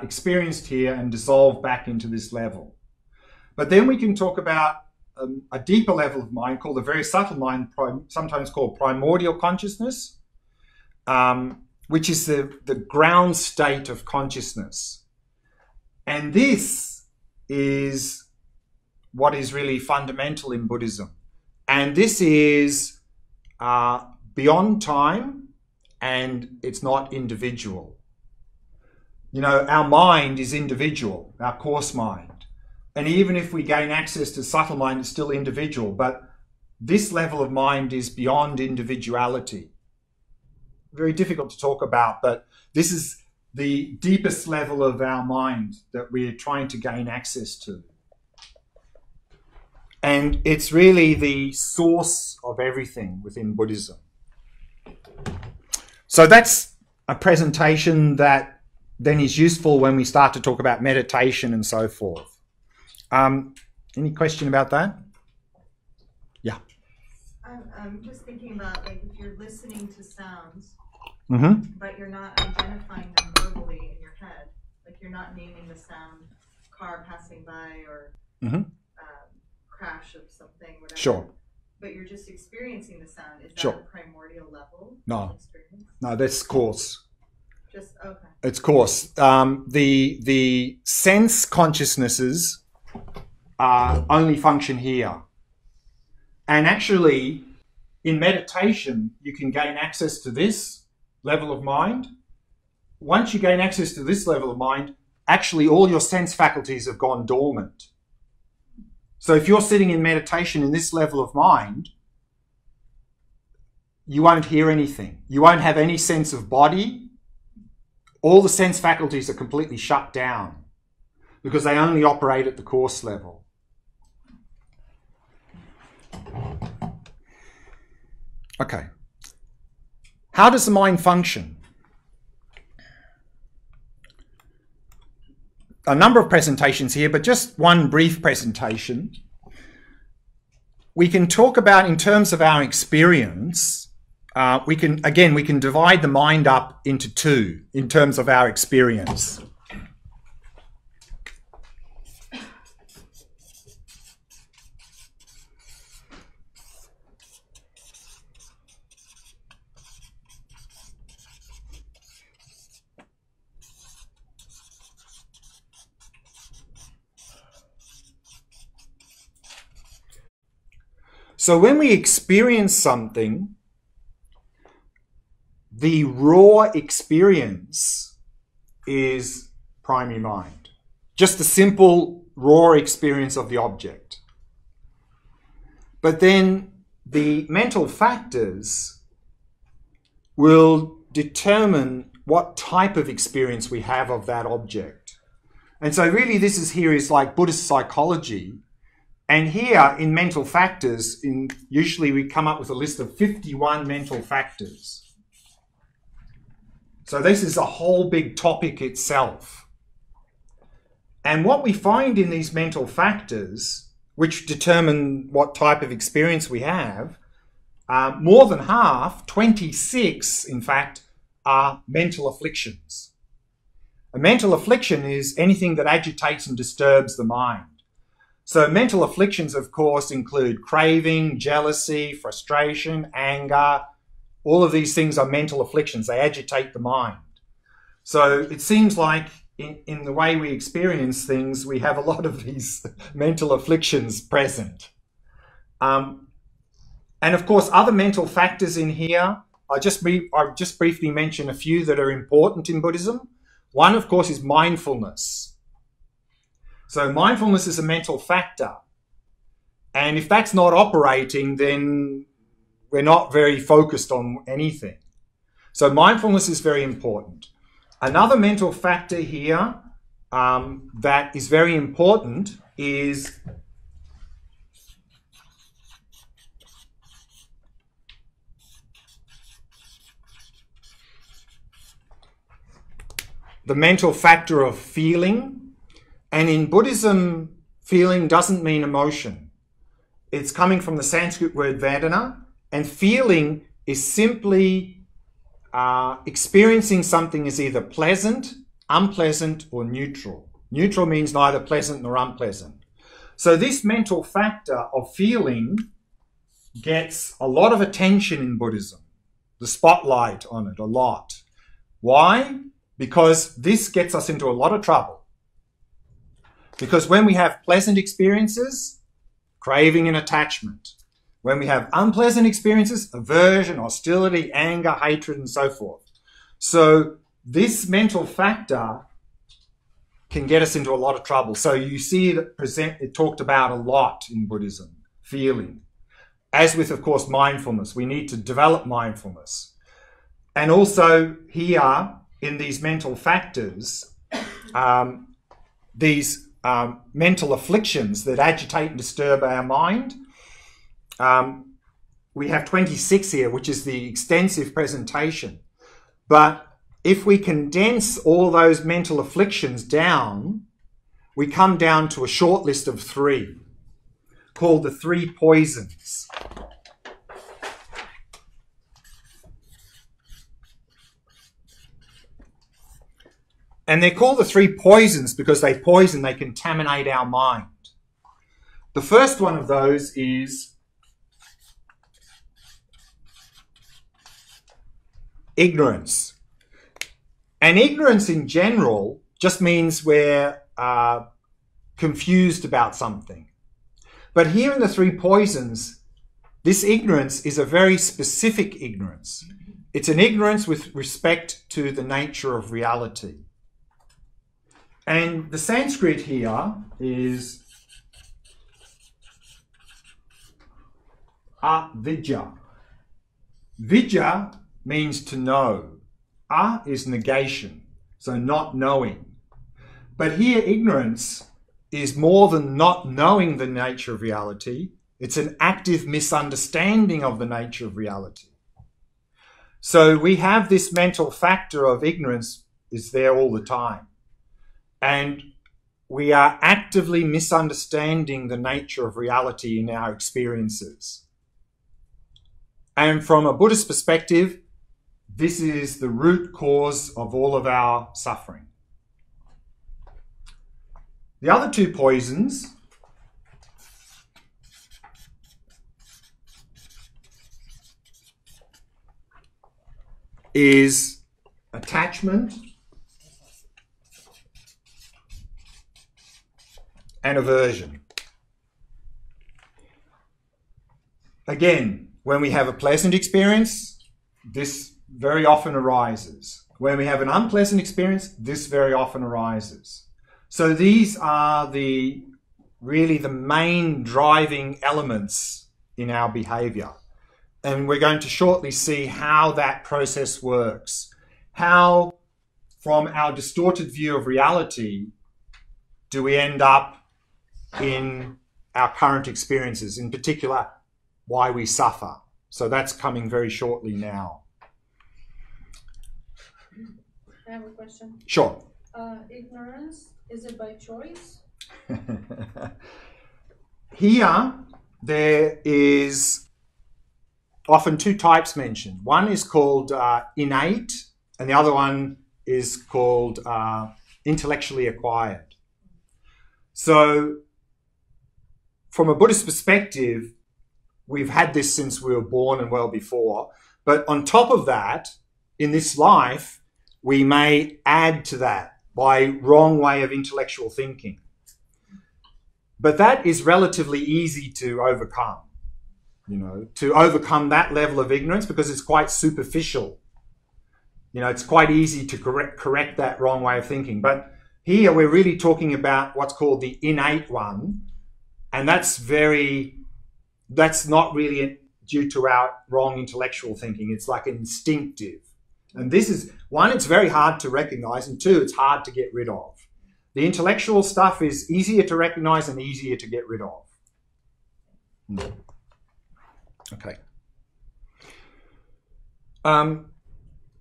experienced here, and dissolve back into this level. But then we can talk about a deeper level of mind called the very subtle mind, sometimes called primordial consciousness, which is the ground state of consciousness. And this is what is really fundamental in Buddhism. And this is beyond time, and it's not individual. You know, our mind is individual, our coarse mind. And even if we gain access to subtle mind, it's still individual. But this level of mind is beyond individuality. Very difficult to talk about, but this is the deepest level of our mind that we're trying to gain access to. And it's really the source of everything within Buddhism. So that's a presentation that then is useful when we start to talk about meditation and so forth. Any question about that? Yeah. I'm just thinking about, like, if you're listening to sounds, but you're not identifying them verbally in your head, like you're not naming the sound, car passing by or crash of something, whatever. Sure. But you're just experiencing the sound. Is that a primordial level of experience? No, that's coarse. Just, okay. It's coarse. The sense consciousnesses only function here. And actually, in meditation, you can gain access to this level of mind. Once you gain access to this level of mind, actually all your sense faculties have gone dormant. So if you're sitting in meditation in this level of mind, you won't hear anything. You won't have any sense of body. All the sense faculties are completely shut down because they only operate at the coarse level. Okay. How does the mind function? A number of presentations here, but just one brief presentation. We can talk about, in terms of our experience, we can divide the mind up into two in terms of our experience. So when we experience something, the raw experience is primary mind. Just the simple raw experience of the object. But then the mental factors will determine what type of experience we have of that object. And so really this is like Buddhist psychology. And here in mental factors, usually we come up with a list of 51 mental factors. So this is a whole big topic itself. And what we find in these mental factors, which determine what type of experience we have, more than half, 26 in fact, are mental afflictions. A mental affliction is anything that agitates and disturbs the mind. So mental afflictions, of course, include craving, jealousy, frustration, anger. All of these things are mental afflictions. They agitate the mind. So it seems like in the way we experience things, we have a lot of these mental afflictions present. And of course, other mental factors in here, I'll just briefly mention a few that are important in Buddhism. One, of course, is mindfulness. So mindfulness is a mental factor. And if that's not operating, then we're not very focused on anything. So mindfulness is very important. Another mental factor here that is very important is the mental factor of feeling. And in Buddhism, feeling doesn't mean emotion. It's coming from the Sanskrit word Vedana, and feeling is simply experiencing something as either pleasant, unpleasant, or neutral. Neutral means neither pleasant nor unpleasant. So this mental factor of feeling gets a lot of attention in Buddhism, the spotlight on it a lot. Why? Because this gets us into a lot of trouble. Because when we have pleasant experiences, craving and attachment. When we have unpleasant experiences, aversion, hostility, anger, hatred, and so forth. So this mental factor can get us into a lot of trouble. So you see it talked about a lot in Buddhism, feeling. As with, of course, mindfulness, we need to develop mindfulness. And also here, in these mental factors, these mental afflictions that agitate and disturb our mind, we have 26 here, which is the extensive presentation. But if we condense all those mental afflictions down, we come down to a short list of 3, called the 3 poisons. And they're called the 3 poisons because they poison, they contaminate our mind. The first one of those is ignorance. And ignorance in general just means we're confused about something. But here in the 3 poisons, this ignorance is a very specific ignorance. It's an ignorance with respect to the nature of reality. And the Sanskrit here is avidya. Vidya means to know. A is negation, so not knowing. But here ignorance is more than not knowing the nature of reality. It's an active misunderstanding of the nature of reality. So we have this mental factor of ignorance is there all the time. And we are actively misunderstanding the nature of reality in our experiences. And from a Buddhist perspective, this is the root cause of all of our suffering. The other 2 poisons is attachment and aversion. Again, when we have a pleasant experience, this very often arises. When we have an unpleasant experience, this very often arises. So these are really the main driving elements in our behavior. And we're going to shortly see how that process works. How, from our distorted view of reality, do we end up in our current experiences, in particular, why we suffer. So that's coming very shortly now. I have a question. Sure. Ignorance, is it by choice? Here, there is often 2 types mentioned. One is called innate, and the other one is called intellectually acquired. So, from a Buddhist perspective, we've had this since we were born and well before. But on top of that, in this life, we may add to that by wrong way of intellectual thinking. But that is relatively easy to overcome, to overcome that level of ignorance because it's quite superficial. It's quite easy to correct that wrong way of thinking. But here we're really talking about what's called the innate one. And that's not really due to our wrong intellectual thinking. It's like instinctive. And this is, 1, it's very hard to recognize, and 2, it's hard to get rid of. The intellectual stuff is easier to recognize and easier to get rid of. Okay.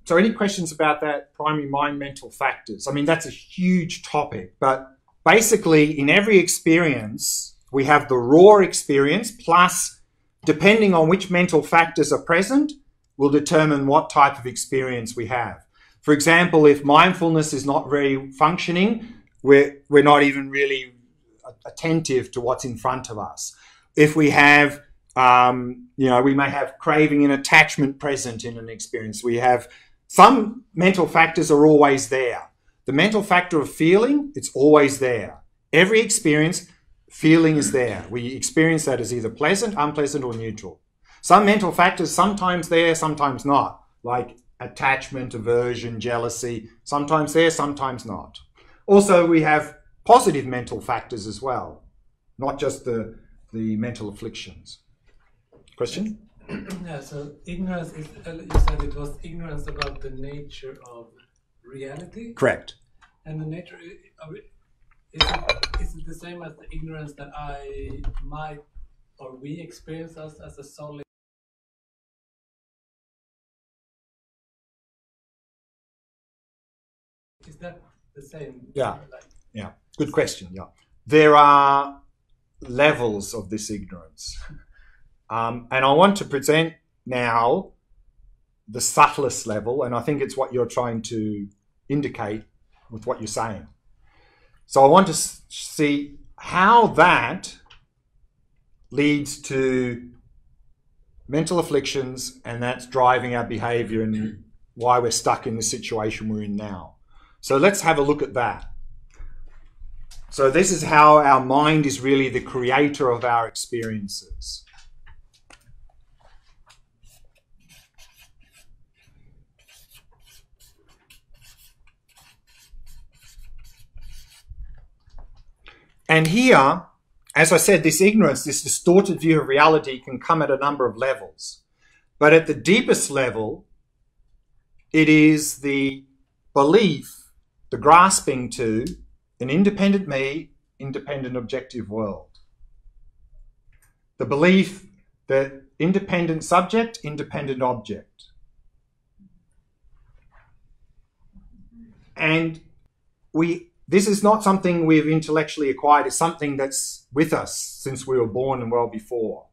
So any questions about that primary mind mental factors? I mean, that's a huge topic, but basically in every experience, we have the raw experience plus, depending on which mental factors are present, will determine what type of experience we have. For example, if mindfulness is not very functioning, we're not even really attentive to what's in front of us. If we have, we may have craving and attachment present in an experience. We have some mental factors are always there. The mental factor of feeling, it's always there. Every experience, feeling is there. We experience that as either pleasant, unpleasant, or neutral. Some mental factors, sometimes there, sometimes not, like attachment, aversion, jealousy, sometimes there, sometimes not. Also, we have positive mental factors as well, not just the mental afflictions. Question? Yeah, so ignorance is, you said it was ignorance about the nature of reality? Correct. And the nature, is it the same as the ignorance that I might, or we experience us as a solid? Is that the same? Yeah. Yeah, good question. Yeah, there are levels of this ignorance, and I want to present now the subtlest level, and I think it's what you're trying to indicate with what you're saying. So I want to see how that leads to mental afflictions, and that's driving our behavior and why we're stuck in the situation we're in now. So let's have a look at that. So this is how our mind is really the creator of our experiences. And here, as I said, this ignorance, this distorted view of reality can come at a number of levels. But at the deepest level, it is the belief, the grasping to an independent me, independent objective world. The belief that independent subject, independent object. And this is not something we've intellectually acquired, it's something that's with us since we were born and well before.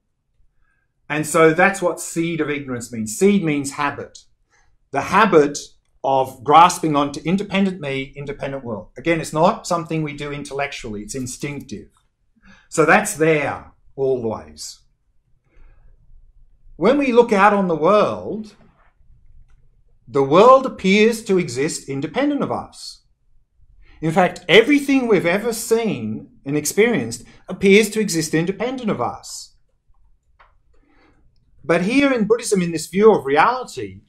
And so that's what seed of ignorance means. Seed means habit. The habit of grasping onto independent me, independent world. Again, it's not something we do intellectually, it's instinctive. So that's there always. When we look out on the world appears to exist independent of us. In fact, everything we've ever seen and experienced appears to exist independent of us. But here in Buddhism, in this view of reality,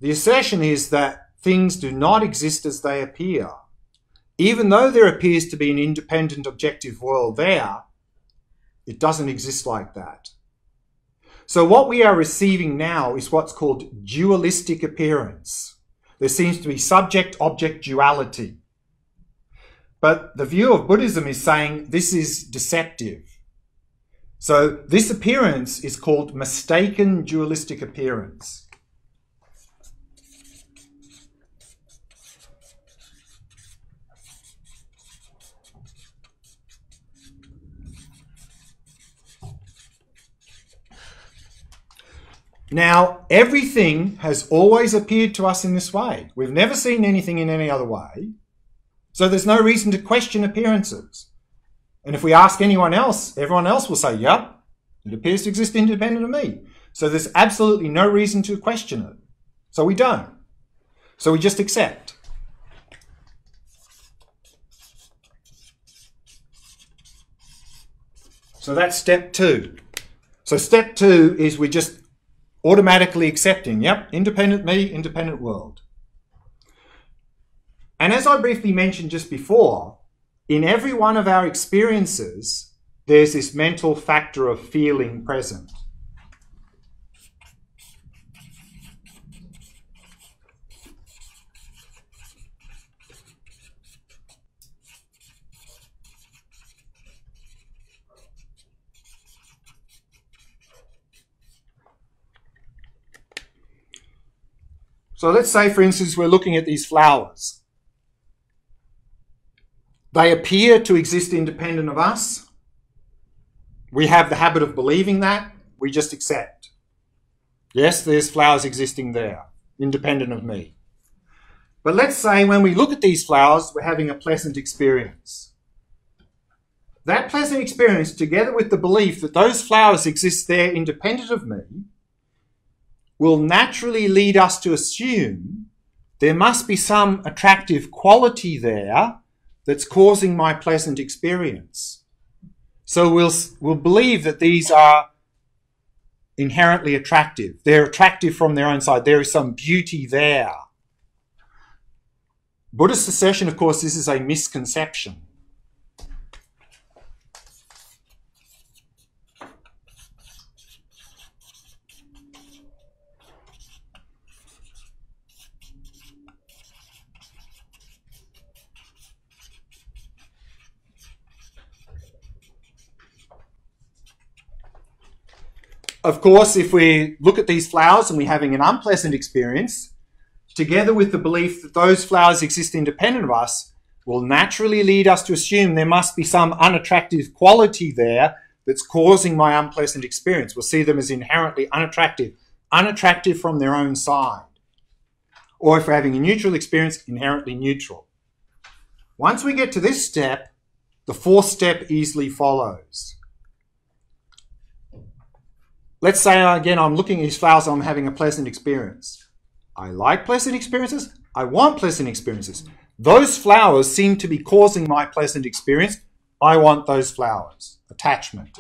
the assertion is that things do not exist as they appear. Even though there appears to be an independent objective world there, it doesn't exist like that. So what we are receiving now is what's called dualistic appearance. There seems to be subject-object duality. But the view of Buddhism is saying this is deceptive. So this appearance is called mistaken dualistic appearance. Now, everything has always appeared to us in this way. We've never seen anything in any other way. So there's no reason to question appearances. And if we ask anyone else, everyone else will say, yep, it appears to exist independent of me. So there's absolutely no reason to question it. So we don't. So we just accept. So that's step two. So step two is we just automatically accepting, yep, independent me, independent world. And as I briefly mentioned just before, in every one of our experiences, there's this mental factor of feeling present. So let's say, for instance, we're looking at these flowers. They appear to exist independent of us. We have the habit of believing that. We just accept. Yes, there's flowers existing there, independent of me. But let's say when we look at these flowers, we're having a pleasant experience. That pleasant experience, together with the belief that those flowers exist there independent of me, will naturally lead us to assume there must be some attractive quality there that's causing my pleasant experience. So we'll believe that these are inherently attractive. They're attractive from their own side. There is some beauty there. Buddhist assertion, of course, this is a misconception. Of course, if we look at these flowers and we're having an unpleasant experience, together with the belief that those flowers exist independent of us, will naturally lead us to assume there must be some unattractive quality there that's causing my unpleasant experience. We'll see them as inherently unattractive, unattractive from their own side. Or if we're having a neutral experience, inherently neutral. Once we get to this step, the fourth step easily follows. Let's say, again, I'm looking at these flowers and I'm having a pleasant experience. I like pleasant experiences. I want pleasant experiences. Those flowers seem to be causing my pleasant experience. I want those flowers. Attachment.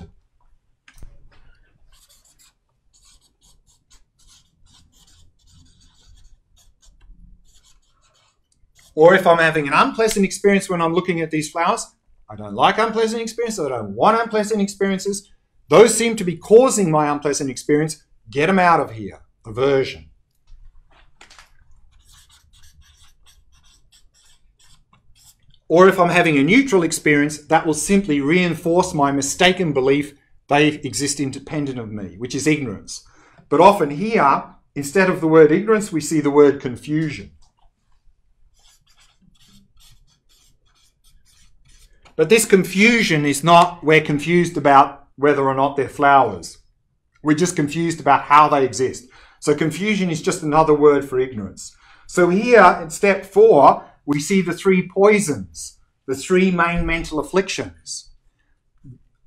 Or if I'm having an unpleasant experience when I'm looking at these flowers, I don't like unpleasant experiences. I don't want unpleasant experiences. Those seem to be causing my unpleasant experience. Get them out of here. Aversion. Or if I'm having a neutral experience, that will simply reinforce my mistaken belief they exist independent of me, which is ignorance. But often here, instead of the word ignorance, we see the word confusion. But this confusion is not, we're confused about whether or not they're flowers. We're just confused about how they exist. So confusion is just another word for ignorance. So here in step 4, we see the 3 poisons, the 3 main mental afflictions.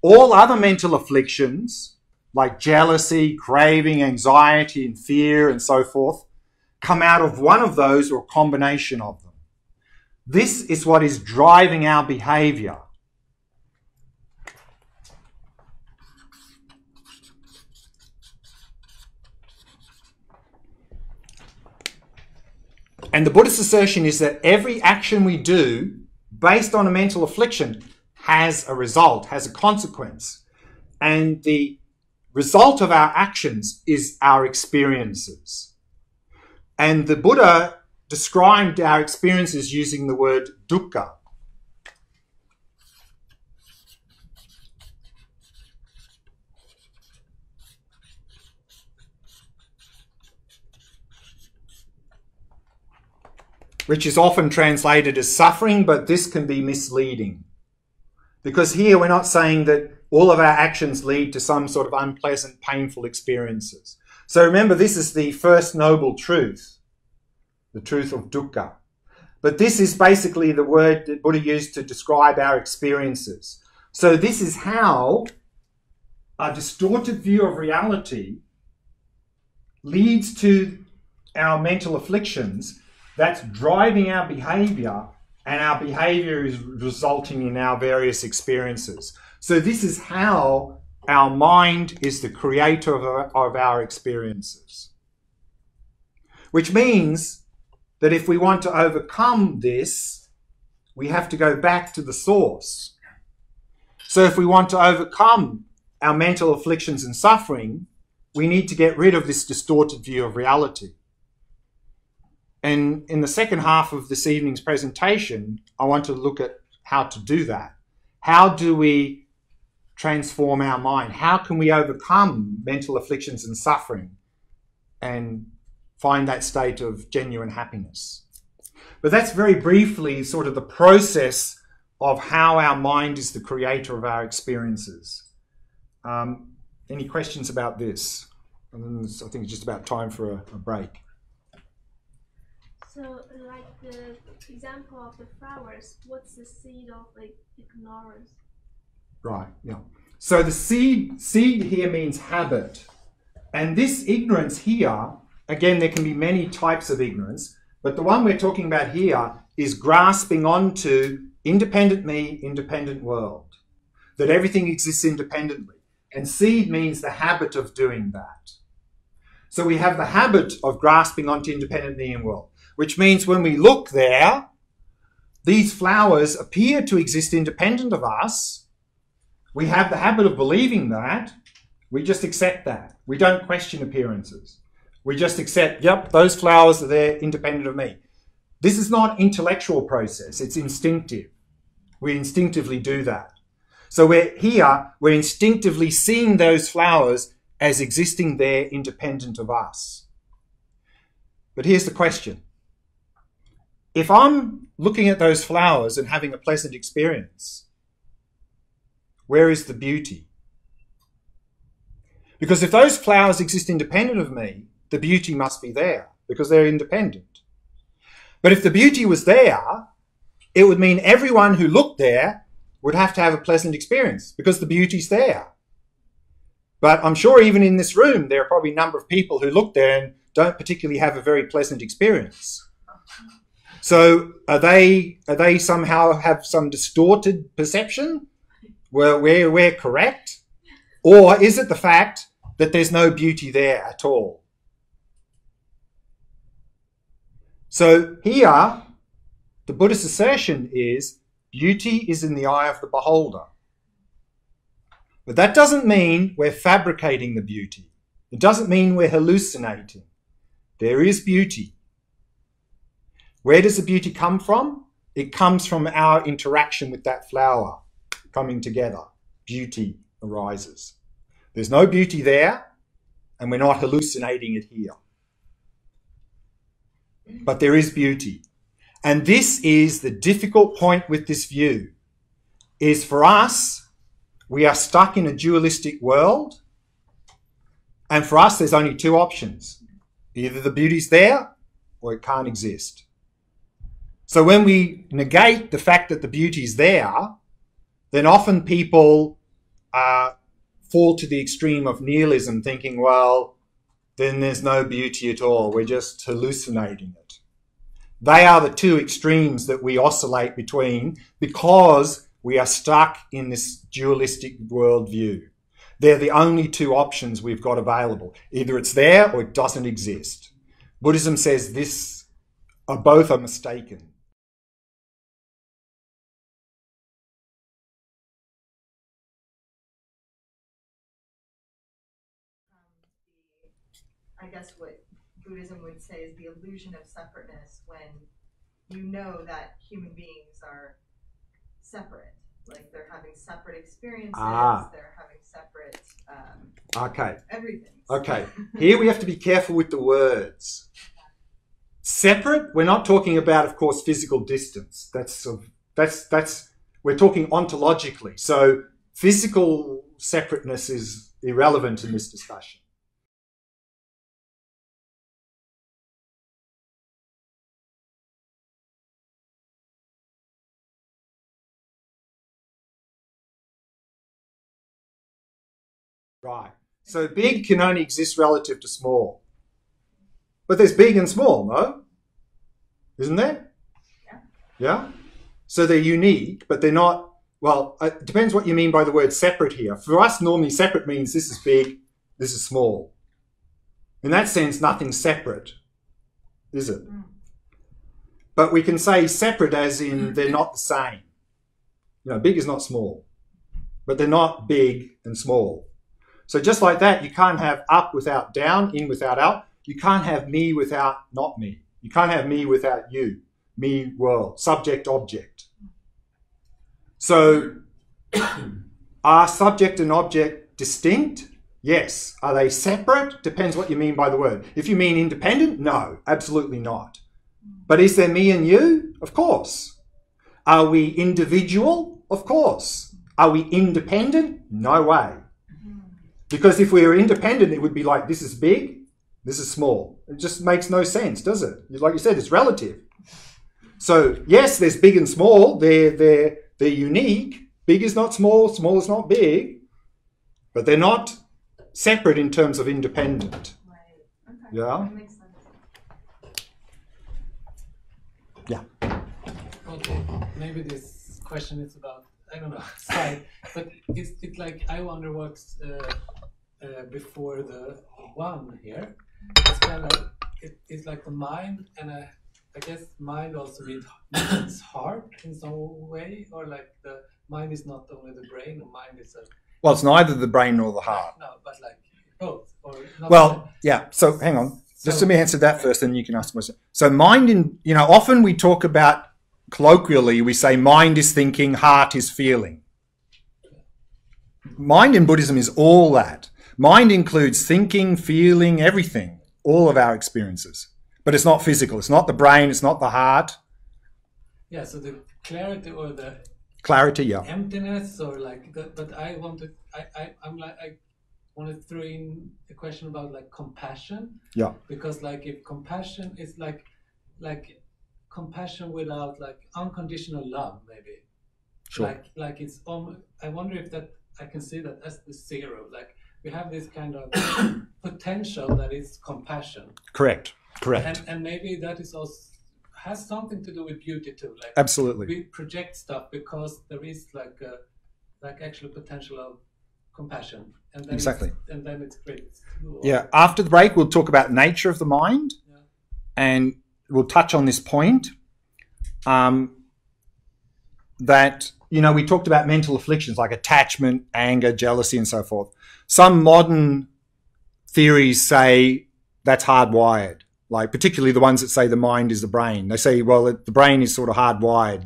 All other mental afflictions, like jealousy, craving, anxiety, and fear, and so forth, come out of one of those or a combination of them. This is what is driving our behavior. And the Buddhist assertion is that every action we do based on a mental affliction has a result, has a consequence. And the result of our actions is our experiences. And the Buddha described our experiences using the word dukkha. Which is often translated as suffering, but this can be misleading. Because here we're not saying that all of our actions lead to some sort of unpleasant, painful experiences. So remember, this is the first noble truth, the truth of dukkha. But this is basically the word that Buddha used to describe our experiences. So this is how a distorted view of reality leads to our mental afflictions. That's driving our behavior, and our behavior is resulting in our various experiences. So this is how our mind is the creator of our experiences. Which means that if we want to overcome this, we have to go back to the source. So if we want to overcome our mental afflictions and suffering, we need to get rid of this distorted view of reality. And in the second half of this evening's presentation, I want to look at how to do that. How do we transform our mind? How can we overcome mental afflictions and suffering and find that state of genuine happiness? But that's very briefly sort of the process of how our mind is the creator of our experiences. Any questions about this? And then I think it's just about time for a break. So, like the example of the flowers, what's the seed of like ignorance? Right, yeah. So the seed here means habit. And this ignorance here, again, there can be many types of ignorance, but the one we're talking about here is grasping onto independent me, independent world. That everything exists independently. And seed means the habit of doing that. So we have the habit of grasping onto independent me and world. Which means when we look there, these flowers appear to exist independent of us, we have the habit of believing that. We just accept that. We don't question appearances. We just accept, yep, those flowers are there independent of me. This is not an intellectual process. It's instinctive. We instinctively do that. So we're instinctively seeing those flowers as existing there independent of us. But here's the question. If I'm looking at those flowers and having a pleasant experience, where is the beauty? Because if those flowers exist independent of me, the beauty must be there because they're independent. But if the beauty was there, it would mean everyone who looked there would have to have a pleasant experience because the beauty's there. But I'm sure even in this room, there are probably a number of people who look there and don't particularly have a very pleasant experience. So are they somehow have some distorted perception where we're correct? Or is it the fact that there's no beauty there at all? So here, the Buddhist assertion is beauty is in the eye of the beholder. But that doesn't mean we're fabricating the beauty. It doesn't mean we're hallucinating. There is beauty. Where does the beauty come from? It comes from our interaction with that flower coming together. Beauty arises. There's no beauty there, and we're not hallucinating it here. But there is beauty. And this is the difficult point with this view, is for us, we are stuck in a dualistic world, and for us there's only two options. Either the beauty's there, or it can't exist. So when we negate the fact that the beauty is there, then often people fall to the extreme of nihilism, thinking, well, then there's no beauty at all. We're just hallucinating it. They are the two extremes that we oscillate between because we are stuck in this dualistic worldview. They're the only two options we've got available. Either it's there or it doesn't exist. Buddhism says both are mistaken. I guess what Buddhism would say is the illusion of separateness when you know that human beings are separate. Like they're having separate experiences, they're having separate everything. Okay, here we have to be careful with the words. Separate, we're not talking about, of course, physical distance. We're talking ontologically. So physical separateness is irrelevant in this discussion. Right. So big can only exist relative to small. But there's big and small, no? Isn't there? Yeah. Yeah? So they're unique, but they're not, well, it depends what you mean by the word separate here. For us, normally separate means this is big, this is small. In that sense, nothing's separate, is it? Mm. But we can say separate as in they're not the same. You know, big is not small, but they're not big and small. So just like that, you can't have up without down, in without out. You can't have me without not me. You can't have me without you. Me, world, subject, object. So are subject and object distinct? Yes. Are they separate? Depends what you mean by the word. If you mean independent, no, absolutely not. But is there me and you? Of course. Are we individual? Of course. Are we independent? No way. Because if we were independent, it would be like, this is big, this is small. It just makes no sense, does it? Like you said, it's relative. So yes, there's big and small. They're unique. Big is not small, small is not big. But they're not separate in terms of independent. Right. Okay. Yeah? That makes sense. Yeah. Okay, maybe this question is about, I don't know, side, but it's like, I wonder what's before the one here. It's kind of, it's like the mind and a I guess mind also means heart in some way, or like the mind is not only the brain, the mind is a Well, it's neither the brain nor the heart. no, but like both. Or not Well, yeah. So hang on. Just So- let me answer that first, then you can ask the question. So mind often we talk about, colloquially, we say mind is thinking, heart is feeling. Mind in Buddhism is all that. Mind includes thinking, feeling, everything, all of our experiences. But it's not physical. It's not the brain. It's not the heart. Yeah, so the clarity or the Clarity, yeah. emptiness, or like the, but I want to throw in a question about like compassion. Yeah. Because like if compassion is like compassion without like unconditional love, maybe. Sure. Like it's I wonder if that I can see that as the zero. Like we have this kind of potential that is compassion. Correct. Correct. And maybe that is also has something to do with beauty too. Like Absolutely. we project stuff because there is like actual potential of compassion, and then Exactly. it's great. Yeah. After the break, we'll talk about nature of the mind, and we'll touch on this point. That we talked about mental afflictions like attachment, anger, jealousy, and so forth. Some modern theories say that's hardwired. Like particularly the ones that say the mind is the brain. They say, well, the brain is sort of hardwired.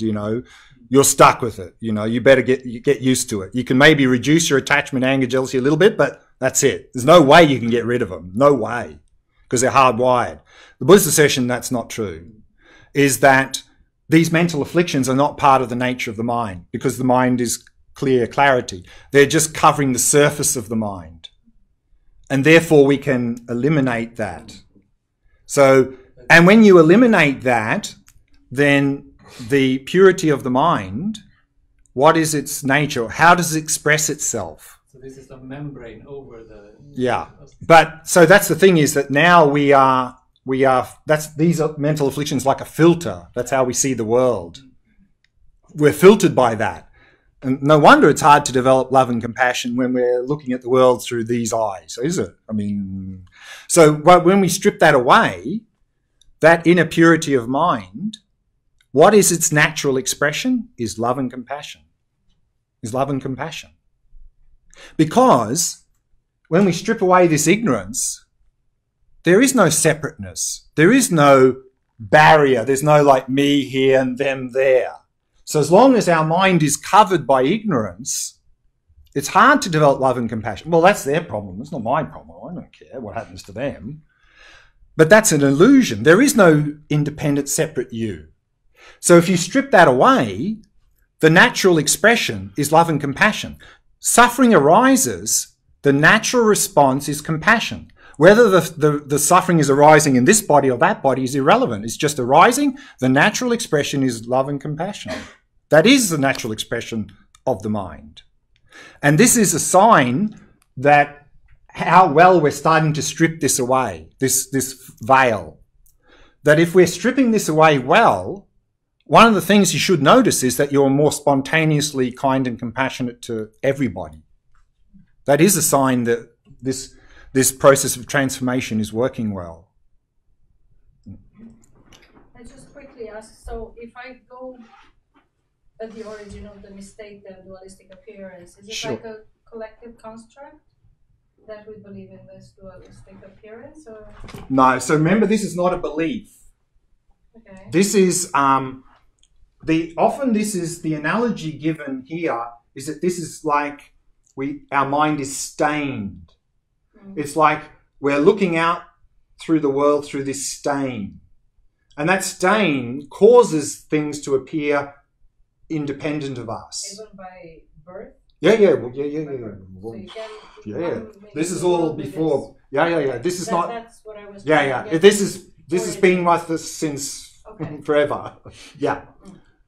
You're stuck with it. You better get used to it. You can maybe reduce your attachment, anger, jealousy a little bit, but that's it. There's no way you can get rid of them. No way, because they're hardwired. The Buddhist assertion that's not true is that these mental afflictions are not part of the nature of the mind, because the mind is clarity. They're just covering the surface of the mind, and therefore we can eliminate that. So, and when you eliminate that, then the purity of the mind, what is its nature? How does it express itself? So this is the membrane over the. Yeah. But so that's the thing, is that now these are mental afflictions like a filter. That's how we see the world. We're filtered by that. And no wonder it's hard to develop love and compassion when we're looking at the world through these eyes, is it? So when we strip that away, that inner purity of mind, what is its natural expression? Is love and compassion. Is love and compassion. Because when we strip away this ignorance, there is no separateness. There is no barrier. There's no like me here and them there. So as long as our mind is covered by ignorance, it's hard to develop love and compassion. Well, that's their problem. It's not my problem. I don't care what happens to them. But that's an illusion. There is no independent, separate you. So if you strip that away, the natural expression is love and compassion. Suffering arises, the natural response is compassion. Whether the suffering is arising in this body or that body is irrelevant. It's just arising. The natural expression is love and compassion. That is the natural expression of the mind. And this is a sign that how well we're starting to strip this away, this veil. That if we're stripping this away well, one of the things you should notice is that you're more spontaneously kind and compassionate to everybody. That is a sign that this process of transformation is working well. I just quickly ask, so if I go at the origin of the mistake, the dualistic appearance, is it Sure. like a collective construct that we believe in this dualistic appearance, or? No, so remember, this is not a belief. Okay. This is often this is the analogy given here is that this is like our mind is stained. It's like we're looking out through the world through this stain. And that stain causes things to appear independent of us. Even by birth? Yeah. So Well, you can, This is all before. Yeah. This is not. That's what I was. This has been with us since forever. Yeah.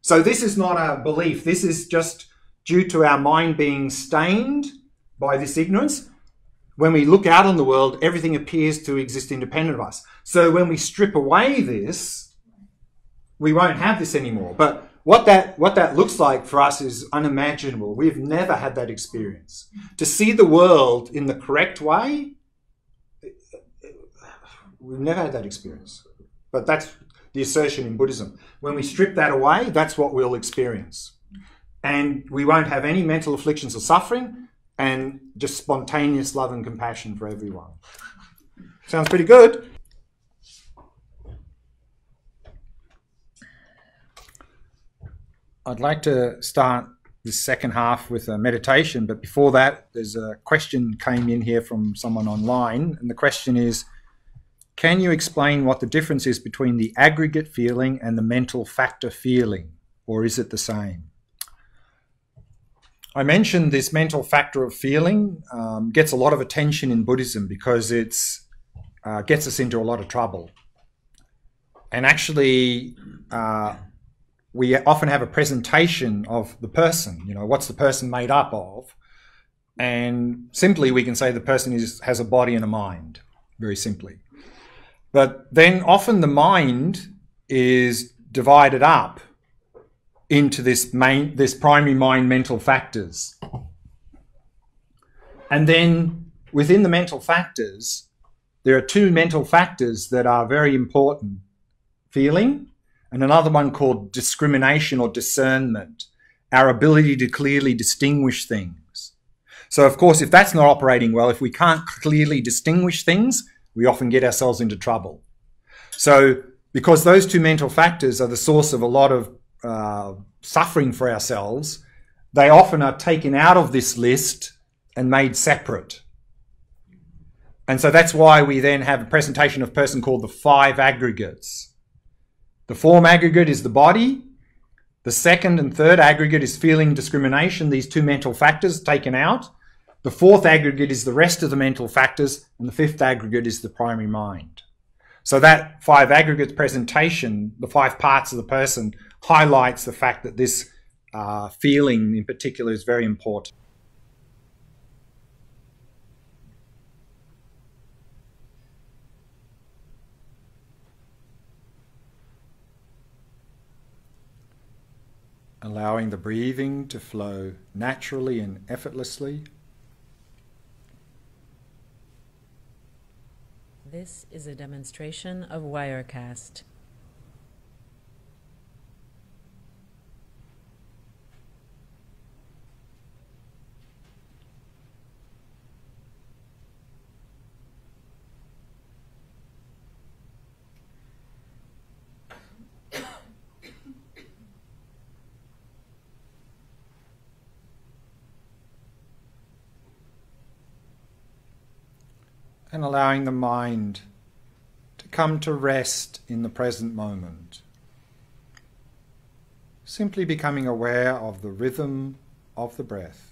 So this is not a belief. This is just due to our mind being stained by this ignorance. When we look out on the world, everything appears to exist independent of us. So when we strip away this, we won't have this anymore. But what that looks like for us is unimaginable. We've never had that experience. To see the world in the correct way, we've never had that experience. But that's the assertion in Buddhism. When we strip that away, that's what we'll experience. And we won't have any mental afflictions or suffering, and just spontaneous love and compassion for everyone. Sounds pretty good. I'd like to start this second half with a meditation, but before that, there's a question came in here from someone online, and the question is, can you explain what the difference is between the aggregate feeling and the mental factor feeling, or is it the same? I mentioned this mental factor of feeling gets a lot of attention in Buddhism because it gets us into a lot of trouble. And actually, we often have a presentation of the person, you know, what's the person made up of? And simply we can say the person has a body and a mind, very simply. But then often the mind is divided up into this primary mind mental factors. And then within the mental factors, there are two mental factors that are very important: feeling, and another one called discrimination or discernment, our ability to clearly distinguish things. So of course, if that's not operating well, if we can't clearly distinguish things, we often get ourselves into trouble. So because those two mental factors are the source of a lot of suffering for ourselves, they often are taken out of this list and made separate. And so that's why we then have a presentation of a person called the 5 aggregates. The form aggregate is the body. The second and third aggregate is feeling, discrimination, these two mental factors taken out. The fourth aggregate is the rest of the mental factors, and the fifth aggregate is the primary mind. So that 5 aggregates presentation, the 5 parts of the person, highlights the fact that this feeling in particular is very important. Allowing the breathing to flow naturally and effortlessly. This is a demonstration of Wirecast. And allowing the mind to come to rest in the present moment. Simply becoming aware of the rhythm of the breath.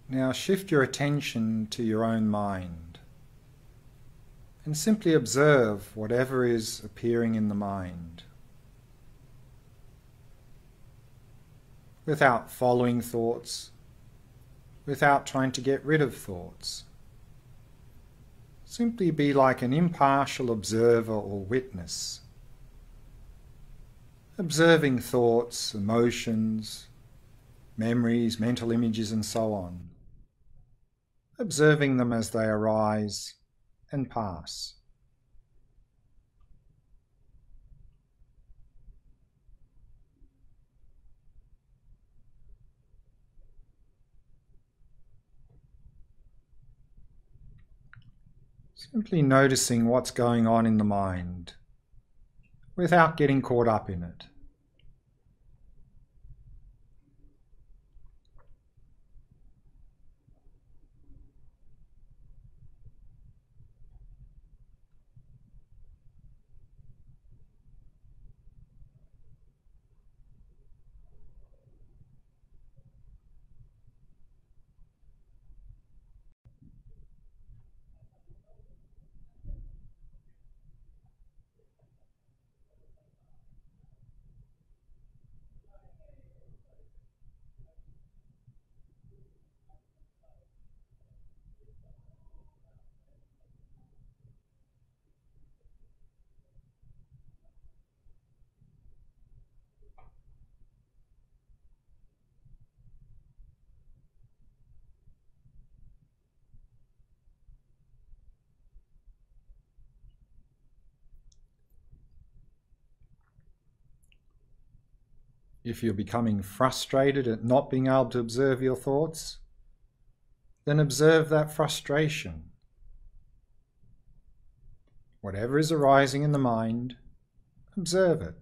Now shift your attention to your own mind and simply observe whatever is appearing in the mind. without following thoughts, without trying to get rid of thoughts. Simply be like an impartial observer or witness, observing thoughts, emotions, memories, mental images, and so on. Observing them as they arise and pass. Simply noticing what's going on in the mind without getting caught up in it. If you're becoming frustrated at not being able to observe your thoughts, then observe that frustration. Whatever is arising in the mind, observe it.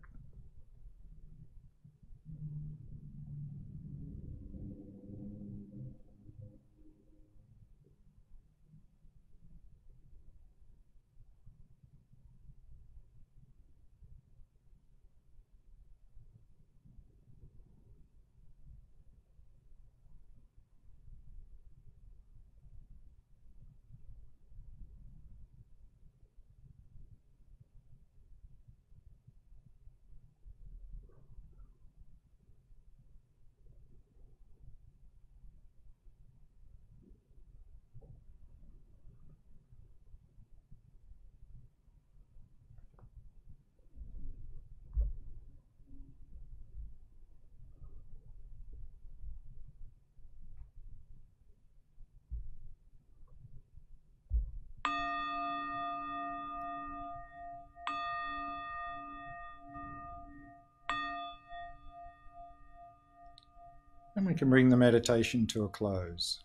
And we can bring the meditation to a close.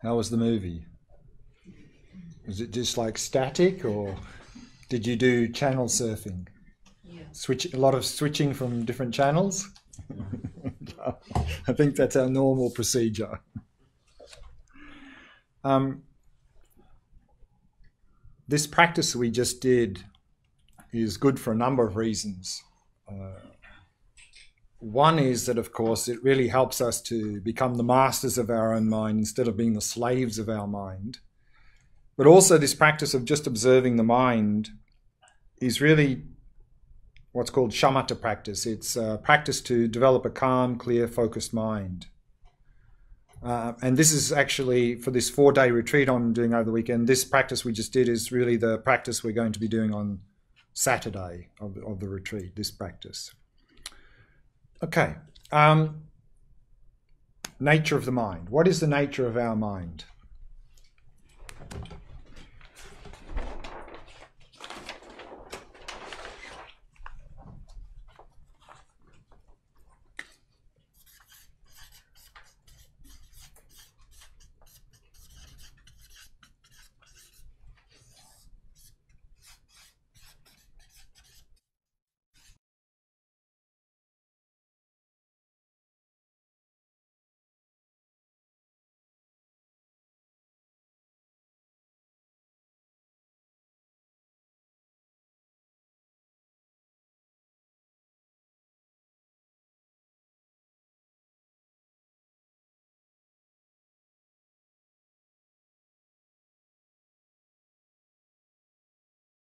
How was the movie? Was it just like static, or did you do channel surfing? Yeah. A lot of switching from different channels? I think that's our normal procedure. This practice we just did is good for a number of reasons. One is that, of course, it really helps us to become the masters of our own mind instead of being the slaves of our mind. But also this practice of just observing the mind is really what's called shamatha practice. It's a practice to develop a calm, clear, focused mind. And this is actually, for this 4-day retreat I'm doing over the weekend, this practice we just did is really the practice we're going to be doing on Saturday of the retreat, this practice. Okay. Nature of the mind. What is the nature of our mind?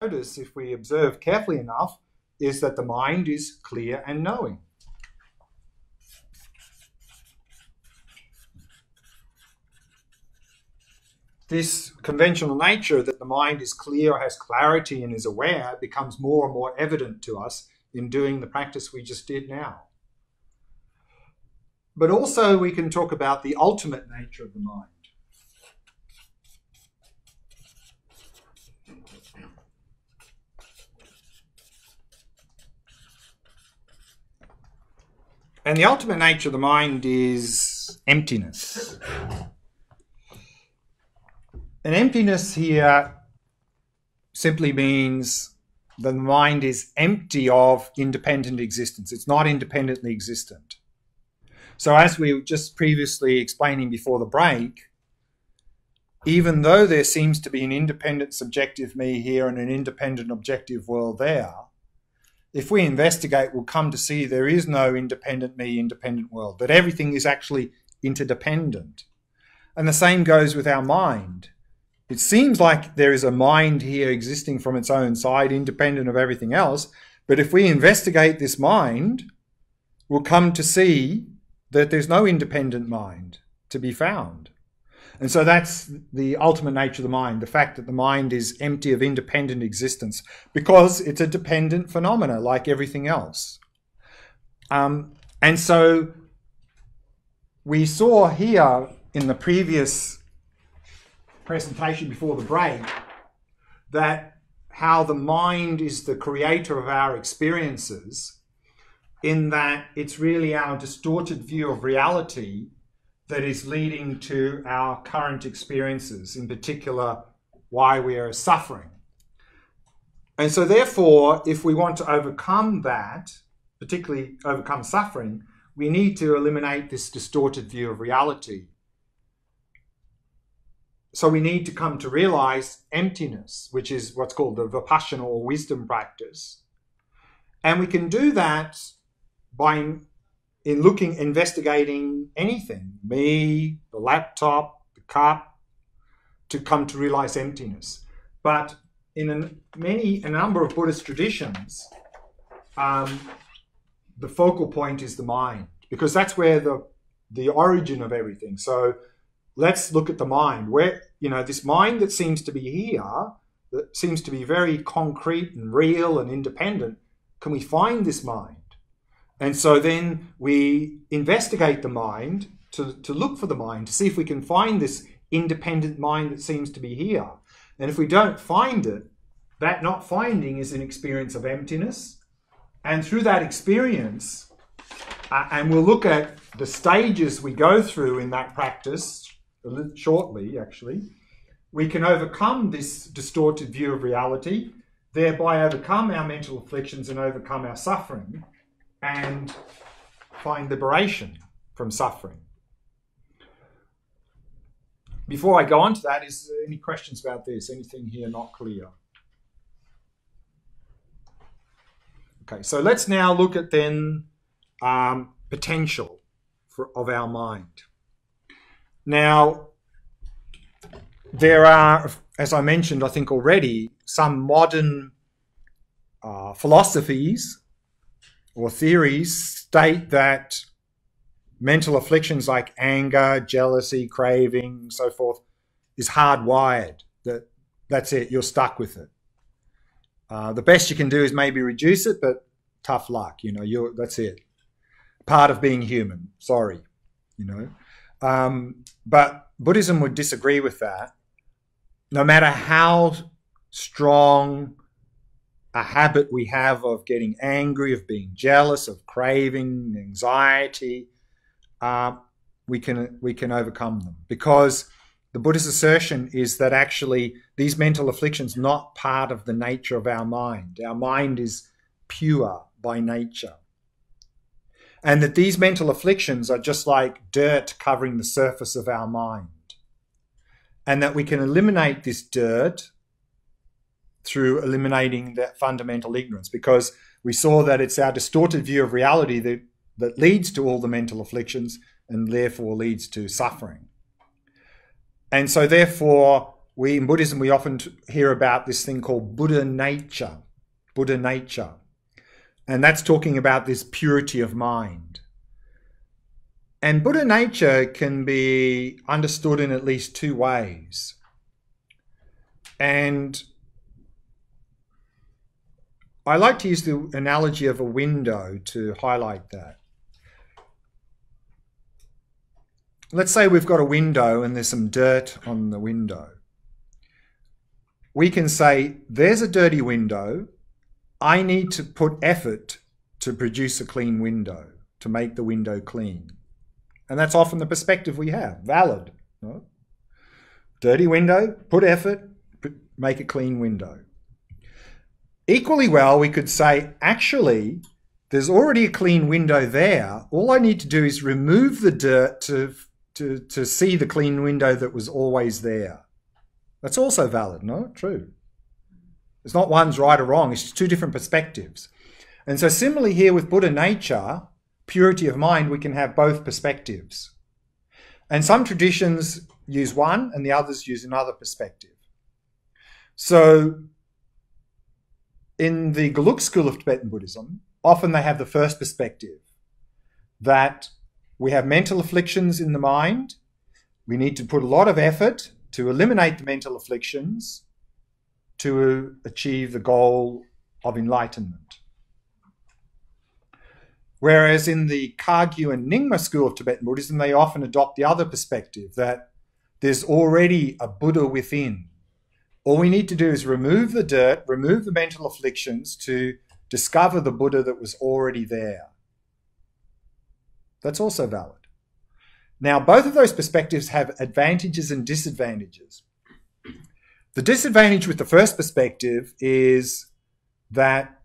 notice, if we observe carefully enough, is that the mind is clear and knowing. This conventional nature that the mind is clear, has clarity, and is aware becomes more and more evident to us in doing the practice we just did now. But also we can talk about the ultimate nature of the mind. And the ultimate nature of the mind is emptiness. And emptiness here simply means the mind is empty of independent existence. It's not independently existent. So as we were just previously explaining before the break, even though there seems to be an independent subjective me here and an independent objective world there, if we investigate, we'll come to see there is no independent me, independent world, that everything is actually interdependent. And the same goes with our mind. It seems like there is a mind here existing from its own side, independent of everything else, but if we investigate this mind, we'll come to see that there's no independent mind to be found. And so that's the ultimate nature of the mind, the fact that the mind is empty of independent existence because it's a dependent phenomena like everything else. And so we saw here in the previous presentation before the break that how the mind is the creator of our experiences, in that it's really our distorted view of reality that is leading to our current experiences, in particular why we are suffering. And so therefore, if we want to overcome that, particularly overcome suffering, we need to eliminate this distorted view of reality. So we need to come to realize emptiness, which is what's called the vipassana or wisdom practice. And we can do that by investigating anything, me, the laptop, the cup, to come to realize emptiness. But in a number of Buddhist traditions, the focal point is the mind, because that's where the origin of everything. So let's look at the mind, where, this mind that seems to be here, that seems to be very concrete and real and independent, can we find this mind? And so then we investigate the mind to look for the mind, to see if we can find this independent mind that seems to be here. And if we don't find it, that not finding is an experience of emptiness. And through that experience, and we'll look at the stages we go through in that practice shortly, actually, we can overcome this distorted view of reality, thereby overcome our mental afflictions and overcome our suffering, and find liberation from suffering. Before I go on to that, is there any questions about this? Anything here not clear? Okay, so let's now look at then potential of our mind. Now, there are, as I mentioned, I think already, some modern philosophies or theories state that mental afflictions like anger, jealousy, craving, so forth, is hardwired. That's it, you're stuck with it. The best you can do is maybe reduce it, but tough luck, that's it. Part of being human, sorry, But Buddhism would disagree with that. No matter how strong a habit we have of getting angry, of being jealous, of craving, anxiety, we can overcome them, because the Buddha's assertion is that actually these mental afflictions are not part of the nature of our mind. Our mind is pure by nature. And that these mental afflictions are just like dirt covering the surface of our mind. And that we can eliminate this dirt through eliminating that fundamental ignorance, because we saw that it's our distorted view of reality that leads to all the mental afflictions and therefore leads to suffering. And so therefore, in Buddhism, we often hear about this thing called Buddha nature. Buddha nature. And that's talking about this purity of mind. And Buddha nature can be understood in at least two ways. And I like to use the analogy of a window to highlight that. Let's say we've got a window and there's some dirt on the window. We can say, there's a dirty window. I need to put effort to produce a clean window, to make the window clean. And that's often the perspective we have, valid. No? Dirty window, put effort, make a clean window. Equally well, we could say, actually, there's already a clean window there. All I need to do is remove the dirt to see the clean window that was always there. That's also valid, no? True. It's not one's right or wrong, it's just two different perspectives. And so similarly here with Buddha nature, purity of mind, we can have both perspectives. And some traditions use one and the others use another perspective. So in the Geluk school of Tibetan Buddhism, often they have the first perspective, that we have mental afflictions in the mind. We need to put a lot of effort to eliminate the mental afflictions to achieve the goal of enlightenment. Whereas in the Kagyu and Nyingma school of Tibetan Buddhism, they often adopt the other perspective, that there's already a Buddha within. All we need to do is remove the dirt, remove the mental afflictions to discover the Buddha that was already there. That's also valid. Now, both of those perspectives have advantages and disadvantages. The disadvantage with the first perspective is that,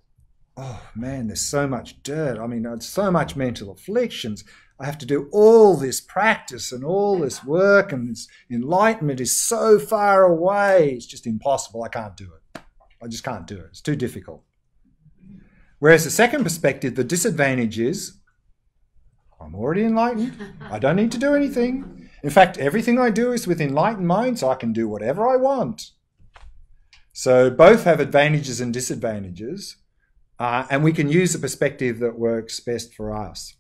oh man, there's so much dirt. I mean, there's so much mental afflictions. I have to do all this practice and all this work, and this enlightenment is so far away. It's just impossible. I can't do it. I just can't do it. It's too difficult. Whereas the second perspective, the disadvantage is, I'm already enlightened. I don't need to do anything. In fact, everything I do is with enlightened mind, so I can do whatever I want. So both have advantages and disadvantages, and we can use a perspective that works best for us.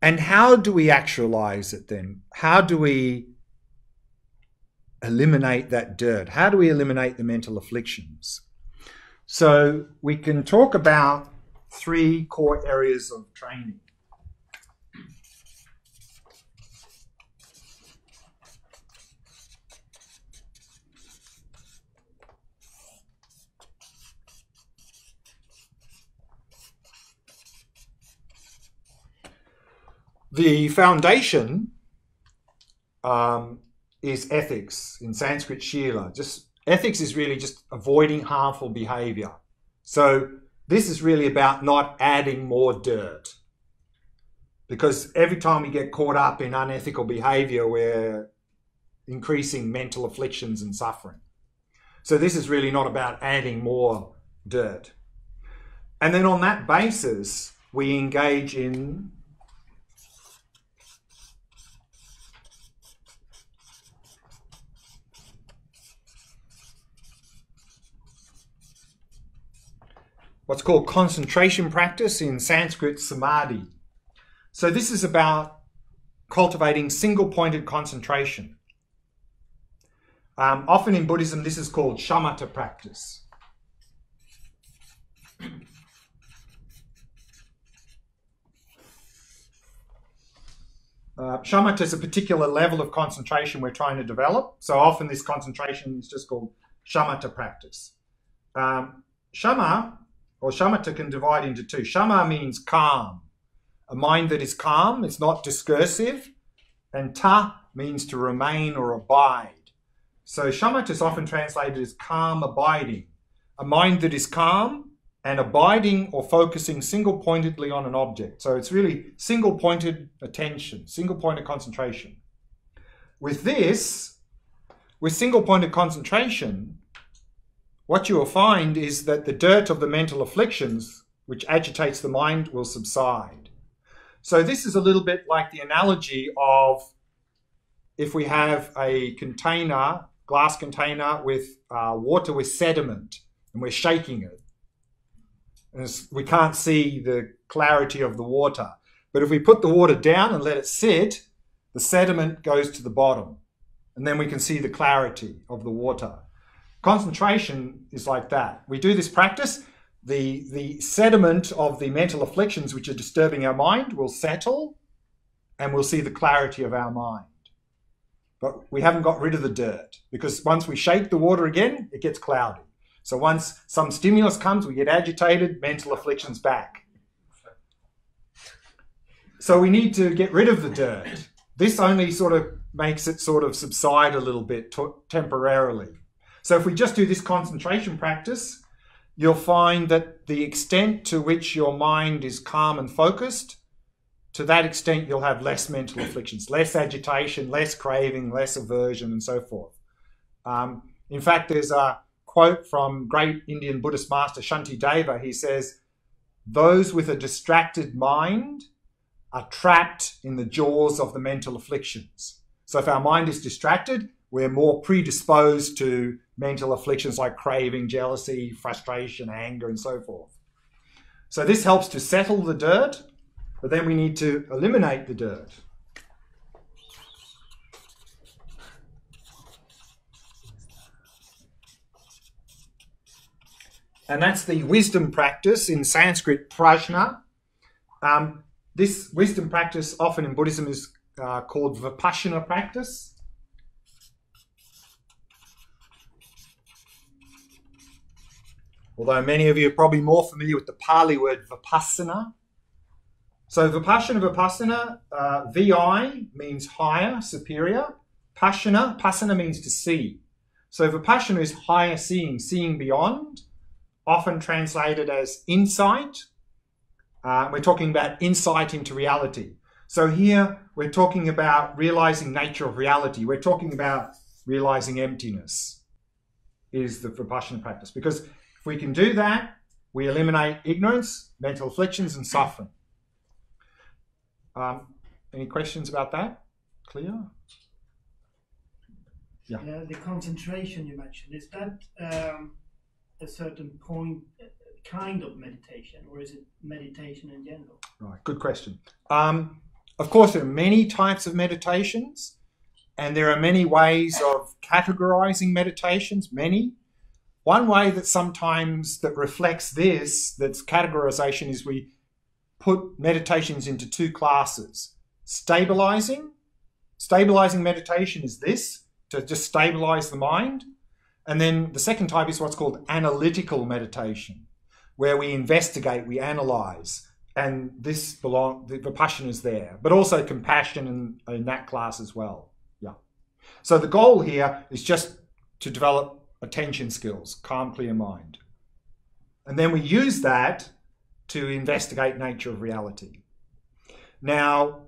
And how do we actualize it then? How do we eliminate that dirt? How do we eliminate the mental afflictions? So we can talk about three core areas of training. The foundation is ethics, in Sanskrit shila. Ethics is really just avoiding harmful behavior. So this is really about not adding more dirt. Because every time we get caught up in unethical behavior, we're increasing mental afflictions and suffering. So this is really not about adding more dirt. And then on that basis, we engage in what's called concentration practice, in Sanskrit samadhi. So this is about cultivating single-pointed concentration. Often in Buddhism, this is called shamatha practice. Shamatha is a particular level of concentration we're trying to develop. So often this concentration is just called shamatha practice. Shama or shamatha can divide into two. Shama means calm, a mind that is calm, it's not discursive, and ta means to remain or abide. So shamatha is often translated as calm abiding, a mind that is calm and abiding or focusing single-pointedly on an object. So it's really single-pointed attention, single-pointed concentration. With single-pointed concentration, what you will find is that the dirt of the mental afflictions, which agitates the mind, will subside. So this is a little bit like the analogy of if we have a container, glass container with water with sediment, and we're shaking it. And we can't see the clarity of the water. But if we put the water down and let it sit, the sediment goes to the bottom. And then we can see the clarity of the water. Concentration is like that. We do this practice. The sediment of the mental afflictions which are disturbing our mind will settle, and we'll see the clarity of our mind. But we haven't got rid of the dirt, because once we shake the water again, it gets cloudy. So once some stimulus comes, we get agitated, mental afflictions back. So we need to get rid of the dirt. This only sort of makes it sort of subside a little bit temporarily. So if we just do this concentration practice, you'll find that the extent to which your mind is calm and focused, to that extent you'll have less mental afflictions, less agitation, less craving, less aversion, and so forth. In fact, there's a quote from great Indian Buddhist master Shantideva. He says, "Those with a distracted mind are trapped in the jaws of the mental afflictions." So if our mind is distracted, we're more predisposed to mental afflictions like craving, jealousy, frustration, anger, and so forth. So this helps to settle the dirt, but then we need to eliminate the dirt. And that's the wisdom practice, in Sanskrit, prajna. This wisdom practice often in Buddhism is called vipassana practice. Although many of you are probably more familiar with the Pali word vipassana. So vipassana, VI means higher, superior. Passana means to see. So vipassana is higher seeing, seeing beyond, often translated as insight. We're talking about insight into reality. So here we're talking about realizing nature of reality. We're talking about realizing emptiness is the vipassana practice. Because if we can do that, we eliminate ignorance, mental afflictions, and suffering. Any questions about that? Clear? Yeah. The concentration you mentioned, is that a certain point, kind of meditation, or is it meditation in general? Right, good question. Of course, there are many types of meditations, and there are many ways of categorizing meditations, many. One way that sometimes that reflects this, that's categorization, is we put meditations into two classes. Stabilizing meditation is this, to just stabilize the mind. And then the second type is what's called analytical meditation, where we investigate, we analyze, and the vipassana is there, but also compassion in that class as well. Yeah. So the goal here is just to develop attention skills, calm, clear mind. And then we use that to investigate nature of reality. Now,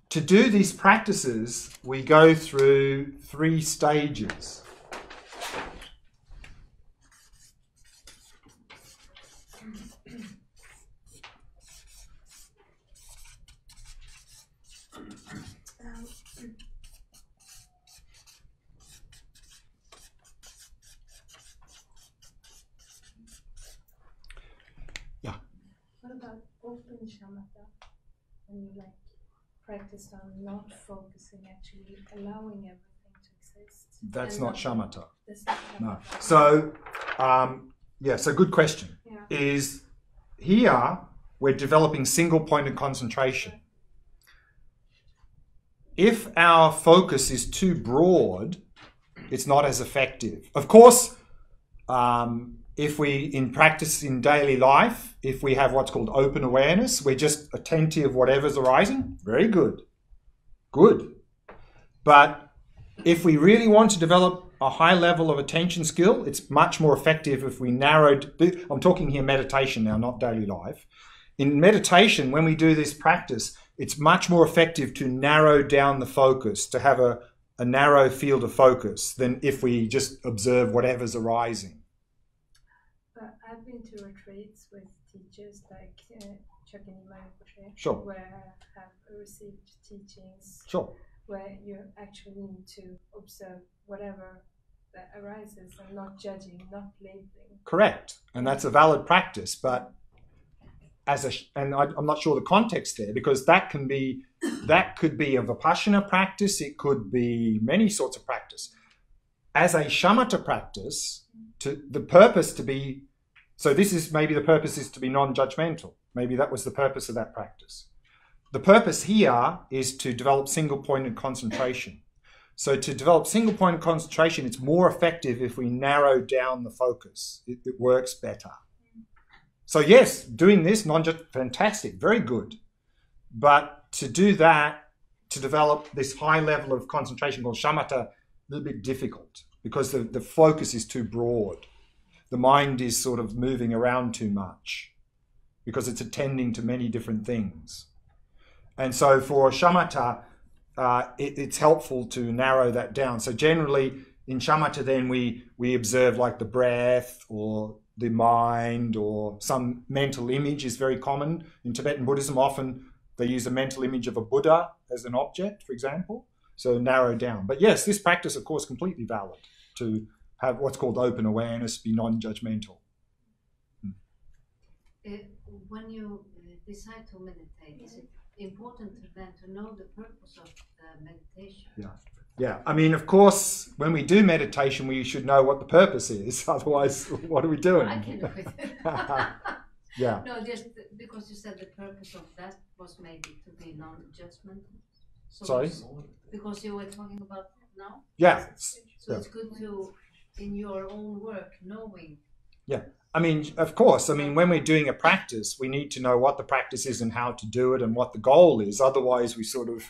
to do these practices, we go through 3 stages. What about open shamatha? When you practice on not focusing, actually allowing everything to exist. That's not shamatha. That's not shamatha. No. So, so good question. Yeah. Is here we're developing single-pointed concentration. If our focus is too broad, it's not as effective. Of course, if we, in practice in daily life, if we have what's called open awareness, we're just attentive whatever's arising, very good. Good. But if we really want to develop a high level of attention skill, it's much more effective if we narrowed, I'm talking here meditation now, not daily life. In meditation, when we do this practice, it's much more effective to narrow down the focus, to have a narrow field of focus than if we just observe whatever's arising. I've been to retreats with teachers like Sakyamuni, Sure. where I have received teachings. Sure. where you actually need to observe whatever that arises and not judging, not labeling. Correct, and that's a valid practice. But I'm not sure the context there, because that could be a Vipassana practice. It could be many sorts of practice. As a shamatha practice, the purpose to be non-judgmental. Maybe that was the purpose of that practice. The purpose here is to develop single-pointed concentration. So to develop single-pointed concentration, it's more effective if we narrow down the focus. It works better. So yes, doing this, fantastic, very good. But to do that, to develop this high level of concentration called shamatha, a little bit difficult, because the focus is too broad. The mind is sort of moving around too much, because it's attending to many different things. And so for shamatha, it's helpful to narrow that down. So generally in shamatha then we observe like the breath or the mind, or some mental image is very common. In Tibetan Buddhism, often they use a mental image of a Buddha as an object, for example. So narrow down. But yes, this practice, of course, completely valid to have what's called open awareness, be non-judgmental. When you decide to meditate, is it important then to know the purpose of the meditation? Yeah. I mean, of course, when we do meditation, we should know what the purpose is. Otherwise, what are we doing? I can do it. Yeah. No, just because you said the purpose of that was maybe to be non-judgmental. So Sorry? Because you were talking about now? Yeah. So it's good to, in your own work, knowing. Yeah. I mean, of course, when we're doing a practice, we need to know what the practice is and how to do it and what the goal is. Otherwise, we sort of,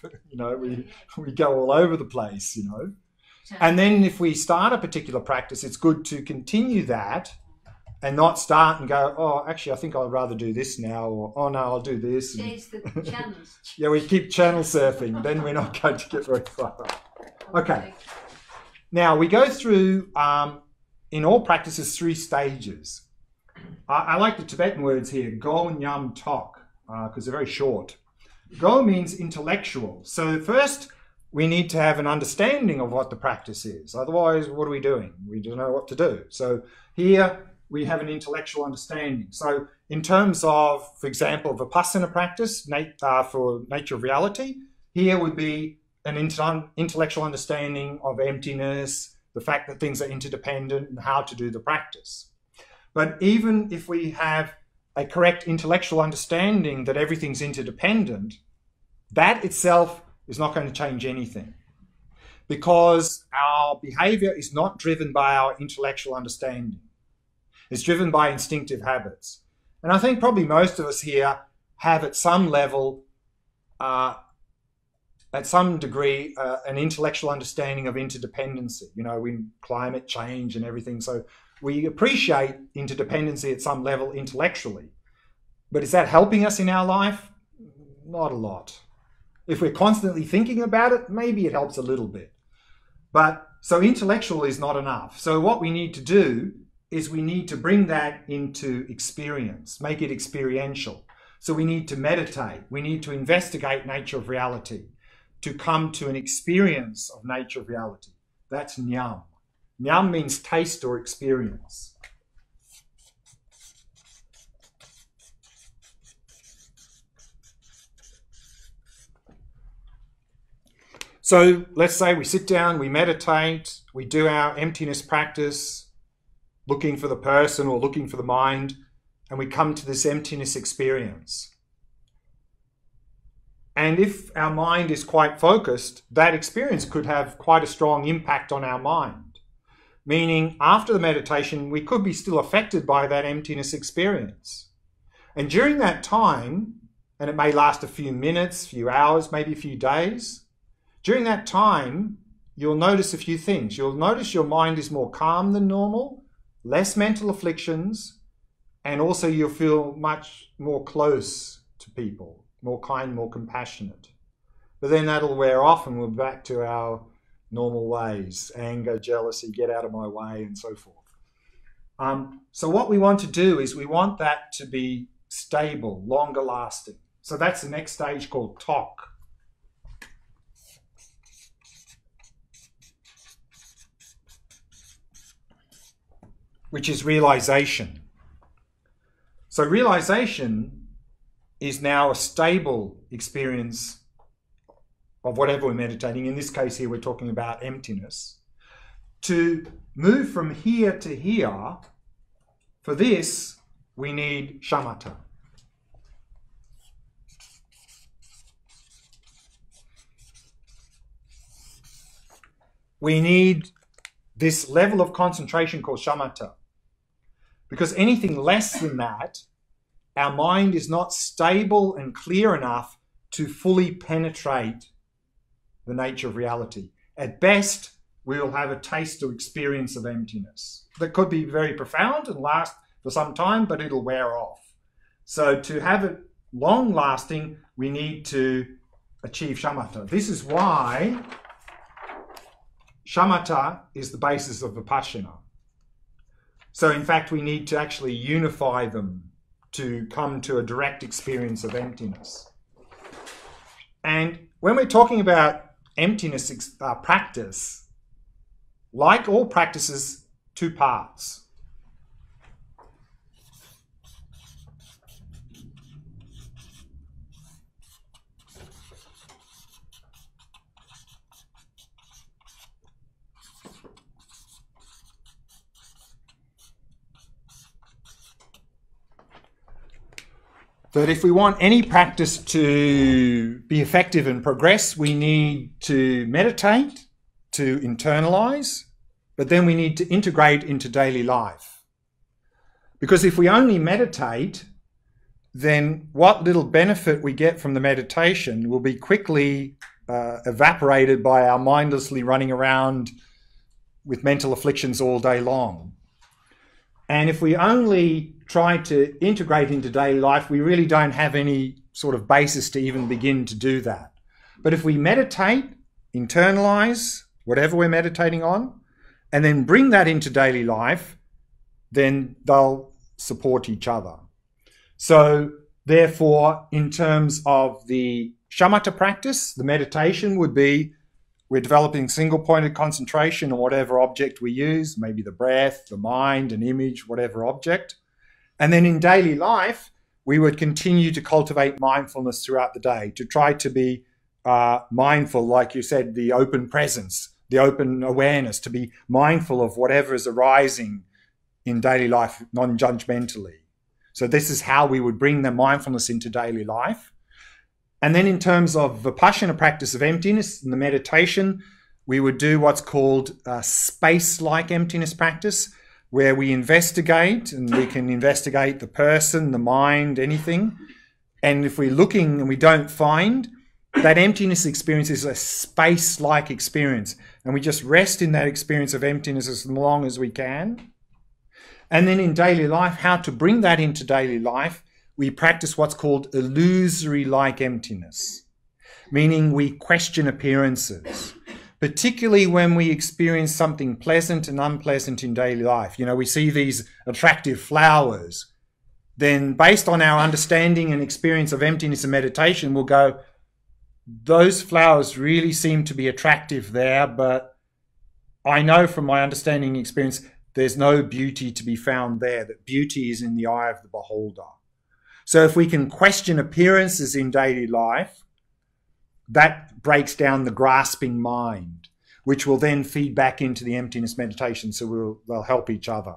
we go all over the place, And then if we start a particular practice, it's good to continue that and not start and go, oh, actually, I think I'd rather do this now, or, oh, no, I'll do this. Change the channels. Yeah, we keep channel surfing. Then we're not going to get very far. Okay. Now, we go through, in all practices, 3 stages. I like the Tibetan words here, go, nyam, tok, because they're very short. Go means intellectual. So first, we need to have an understanding of what the practice is. Otherwise, what are we doing? We don't know what to do. So here, we have an intellectual understanding. So in terms of, for example, Vipassana practice for nature of reality, here would be an intellectual understanding of emptiness, the fact that things are interdependent, and how to do the practice. But even if we have a correct intellectual understanding that everything's interdependent, that itself is not going to change anything, because our behavior is not driven by our intellectual understanding. It's driven by instinctive habits. And I think probably most of us here have at some level, at some degree, an intellectual understanding of interdependency, in climate change and everything. So we appreciate interdependency at some level intellectually. But is that helping us in our life? Not a lot. If we're constantly thinking about it, maybe it helps a little bit. But so intellectual is not enough. So what we need to do is we need to bring that into experience, make it experiential. So we need to meditate. We need to investigate nature of reality to come to an experience of nature of reality. That's nyam. Nyam means taste or experience. So let's say we sit down, we meditate, we do our emptiness practice, looking for the person or looking for the mind, and we come to this emptiness experience. And if our mind is quite focused, that experience could have quite a strong impact on our mind. Meaning, after the meditation, we could be still affected by that emptiness experience. And during that time, and it may last a few minutes, few hours, maybe a few days, during that time, you'll notice a few things. You'll notice your mind is more calm than normal, less mental afflictions, and also you'll feel much more close to people, more kind, more compassionate. But then that'll wear off and we're back to our normal ways, anger, jealousy, get out of my way, and so forth. So what we want to do is we want that to be stable, longer lasting. So that's the next stage called tok. which is realization. So realization is now a stable experience of whatever we're meditating. In this case here, we're talking about emptiness. To move from here to here, for this, we need shamatha. We need this level of concentration called shamatha. Because anything less than that, our mind is not stable and clear enough to fully penetrate the nature of reality. At best, we will have a taste or experience of emptiness that could be very profound and last for some time, but it'll wear off. So to have it long lasting, we need to achieve shamatha. This is why shamatha is the basis of vipassana. So in fact, we need to actually unify them to come to a direct experience of emptiness. And when we're talking about emptiness practice, like all practices, two parts. That if we want any practice to be effective and progress, we need to meditate, to internalize, but then we need to integrate into daily life. Because if we only meditate, then what little benefit we get from the meditation will be quickly evaporated by our mindlessly running around with mental afflictions all day long. And if we only try to integrate into daily life, we really don't have any sort of basis to even begin to do that. But if we meditate, internalize whatever we're meditating on, and then bring that into daily life, then they'll support each other. So therefore, in terms of the shamatha practice, the meditation would be we're developing single-pointed concentration on whatever object we use, maybe the breath, the mind, an image, whatever object. And then in daily life, we would continue to cultivate mindfulness throughout the day, to try to be mindful, like you said, the open presence, the open awareness, to be mindful of whatever is arising in daily life non-judgmentally. So this is how we would bring the mindfulness into daily life. And then in terms of vipassana practice of emptiness and the meditation, we would do what's called space-like emptiness practice, where we investigate, and we can investigate the person, the mind, anything. And if we're looking and we don't find, that emptiness experience is a space-like experience. And we just rest in that experience of emptiness as long as we can. And then in daily life, how to bring that into daily life, we practice what's called illusory-like emptiness, meaning we question appearances, particularly when we experience something pleasant and unpleasant in daily life. You know, we see these attractive flowers. Then based on our understanding and experience of emptiness and meditation, we'll go, those flowers really seem to be attractive there, but I know from my understanding and experience, there's no beauty to be found there, that beauty is in the eye of the beholder. So if we can question appearances in daily life, that breaks down the grasping mind, which will then feed back into the emptiness meditation, so they'll help each other.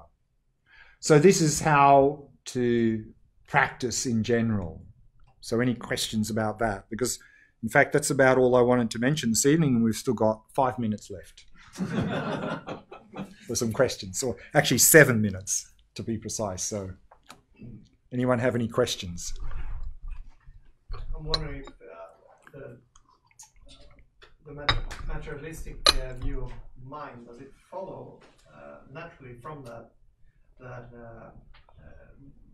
So this is how to practice in general. So any questions about that? Because, in fact, that's about all I wanted to mention this evening, and we've still got 5 minutes left for some questions. Or actually 7 minutes, to be precise. So anyone have any questions? I'm wondering if the materialistic view of mind, does it follow naturally from that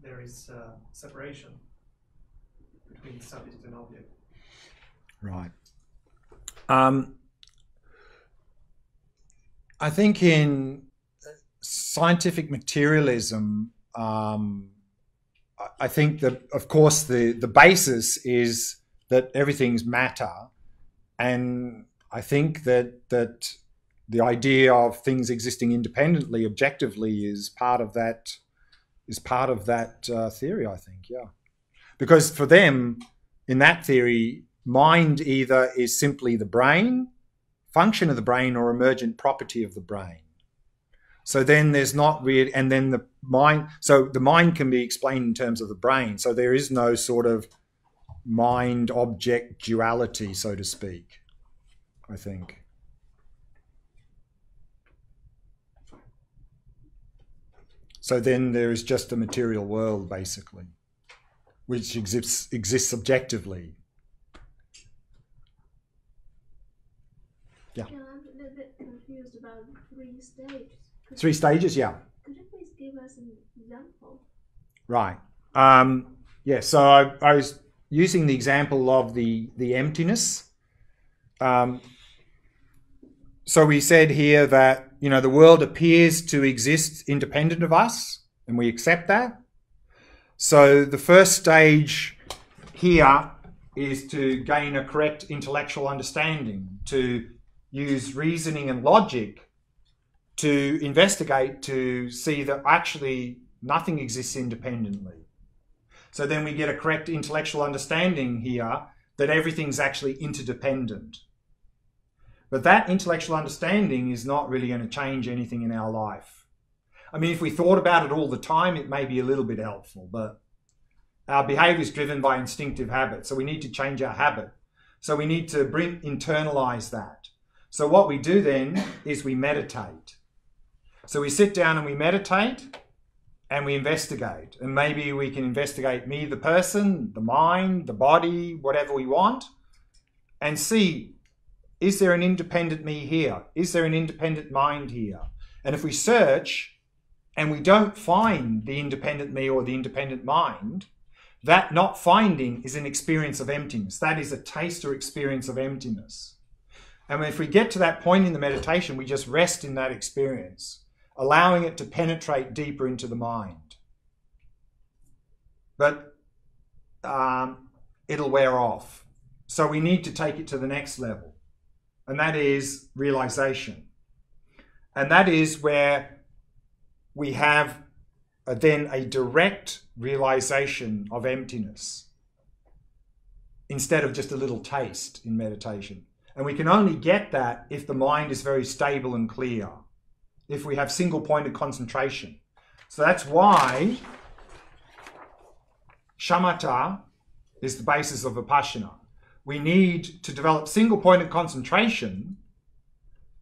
there is separation between subject and object? Right. I think in scientific materialism, I think that, of course, the basis is that everything's matter. And I think that the idea of things existing independently, objectively, is part of that. Theory, I think, yeah. Because for them, in that theory, mind either is simply the brain, function of the brain, or emergent property of the brain. So then there's not really, and then the mind, so the mind can be explained in terms of the brain. So there is no sort of mind object duality, so to speak, I think. So then there is just the material world, basically, which exists subjectively. Yeah. Yeah, I'm a little bit confused about 3 stages. 3 stages, yeah. Could you please give us an example? Right. Yeah, so I was using the example of the emptiness. So we said here that, you know, the world appears to exist independent of us, and we accept that. So the first stage here is to gain a correct intellectual understanding, to use reasoning and logic to investigate, to see that actually nothing exists independently. So then we get a correct intellectual understanding here that everything's actually interdependent. But that intellectual understanding is not really going to change anything in our life. I mean, if we thought about it all the time, it may be a little bit helpful, but our behavior is driven by instinctive habit. So we need to change our habit. So we need to internalize that. So what we do then is we meditate. So we sit down and we meditate and we investigate. And maybe we can investigate me, the person, the mind, the body, whatever we want, and see, is there an independent me here? Is there an independent mind here? And if we search and we don't find the independent me or the independent mind, that not finding is an experience of emptiness. That is a taste or experience of emptiness. And if we get to that point in the meditation, we just rest in that experience, allowing it to penetrate deeper into the mind. But it'll wear off. So we need to take it to the next level. And that is realization. And that is where we have then a direct realization of emptiness instead of just a little taste in meditation. And we can only get that if the mind is very stable and clear, if we have single-pointed concentration. So that's why shamatha is the basis of vipassana. We need to develop single-pointed concentration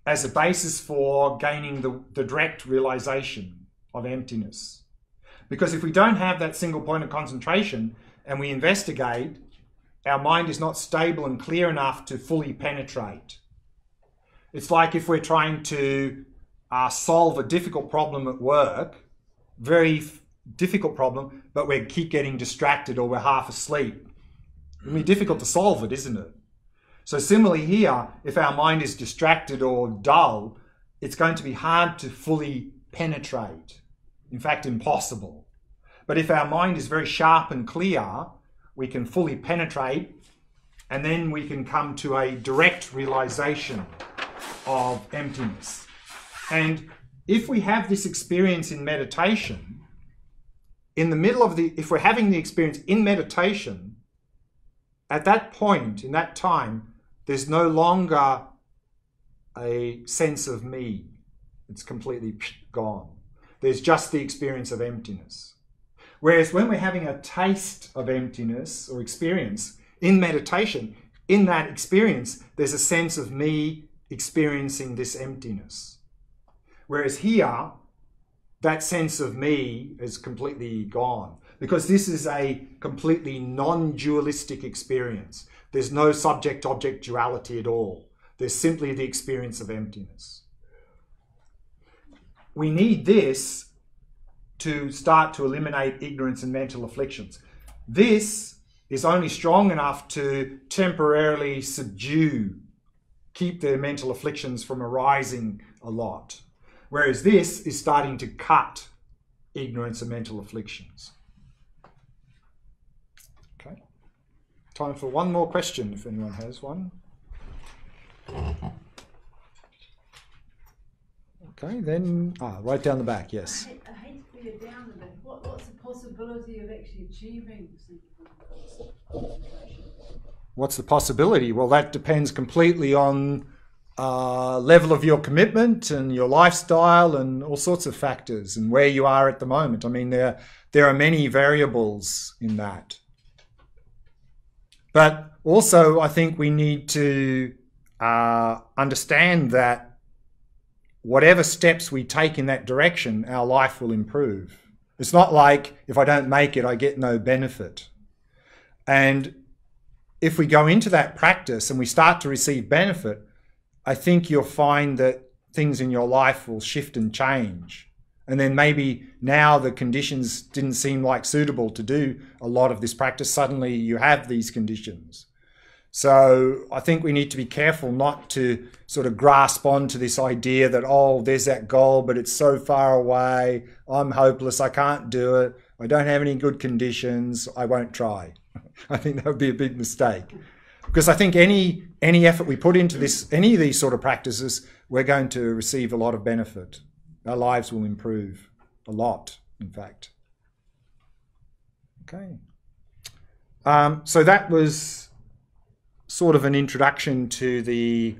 as a basis for gaining the direct realization of emptiness. Because if we don't have that single-pointed concentration and we investigate, our mind is not stable and clear enough to fully penetrate. It's like if we're trying to solve a difficult problem at work, very difficult problem, but we keep getting distracted or we're half asleep. It'll be difficult to solve it, isn't it? So similarly here, if our mind is distracted or dull, it's going to be hard to fully penetrate. In fact, impossible. But if our mind is very sharp and clear, we can fully penetrate, and then we can come to a direct realization of emptiness. And if we have this experience in meditation, in the middle of if we're having the experience in meditation, at that point, in that time, there's no longer a sense of me. It's completely gone. There's just the experience of emptiness. Whereas when we're having a taste of emptiness or experience in meditation, in that experience, there's a sense of me experiencing this emptiness. Whereas here, that sense of me is completely gone. Because this is a completely non-dualistic experience. There's no subject-object duality at all. There's simply the experience of emptiness. We need this to start to eliminate ignorance and mental afflictions. This is only strong enough to temporarily subdue, keep the mental afflictions from arising a lot. Whereas this is starting to cut ignorance and mental afflictions. Okay. Time for one more question, if anyone has one. Okay, then right down the back, yes. I hate to put it down a bit. What's the possibility of actually achieving concentration? What's the possibility? Well, that depends completely on level of your commitment and your lifestyle and all sorts of factors and where you are at the moment. I mean, there are many variables in that. But also, I think we need to understand that whatever steps we take in that direction, our life will improve. It's not like if I don't make it, I get no benefit. And if we go into that practice and we start to receive benefit, I think you'll find that things in your life will shift and change. And then maybe now the conditions didn't seem like suitable to do a lot of this practice. Suddenly you have these conditions. So I think we need to be careful not to sort of grasp onto this idea that, oh, there's that goal, but it's so far away. I'm hopeless. I can't do it. I don't have any good conditions. I won't try. I think that would be a big mistake. Because I think any effort we put into this, any of these sort of practices, we're going to receive a lot of benefit. Our lives will improve a lot, in fact. Okay. So that was sort of an introduction to the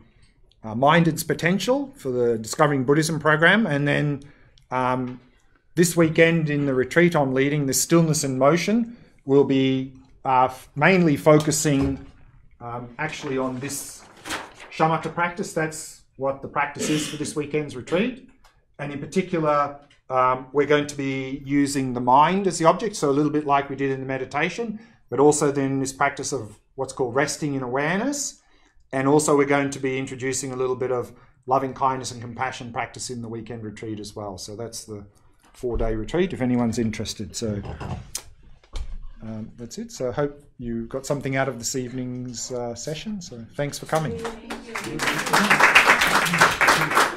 Minded's potential for the Discovering Buddhism program. And then this weekend in the retreat I'm leading, the Stillness and Motion, will be mainly focusing actually on this shamatha practice. That's what the practice is for this weekend's retreat. And in particular, we're going to be using the mind as the object, so a little bit like we did in the meditation, but also then this practice of what's called resting in awareness. And also we're going to be introducing a little bit of loving kindness and compassion practice in the weekend retreat as well. So that's the 4-day retreat if anyone's interested. So that's it. So I hope you got something out of this evening's session. So thanks for coming. Thank you.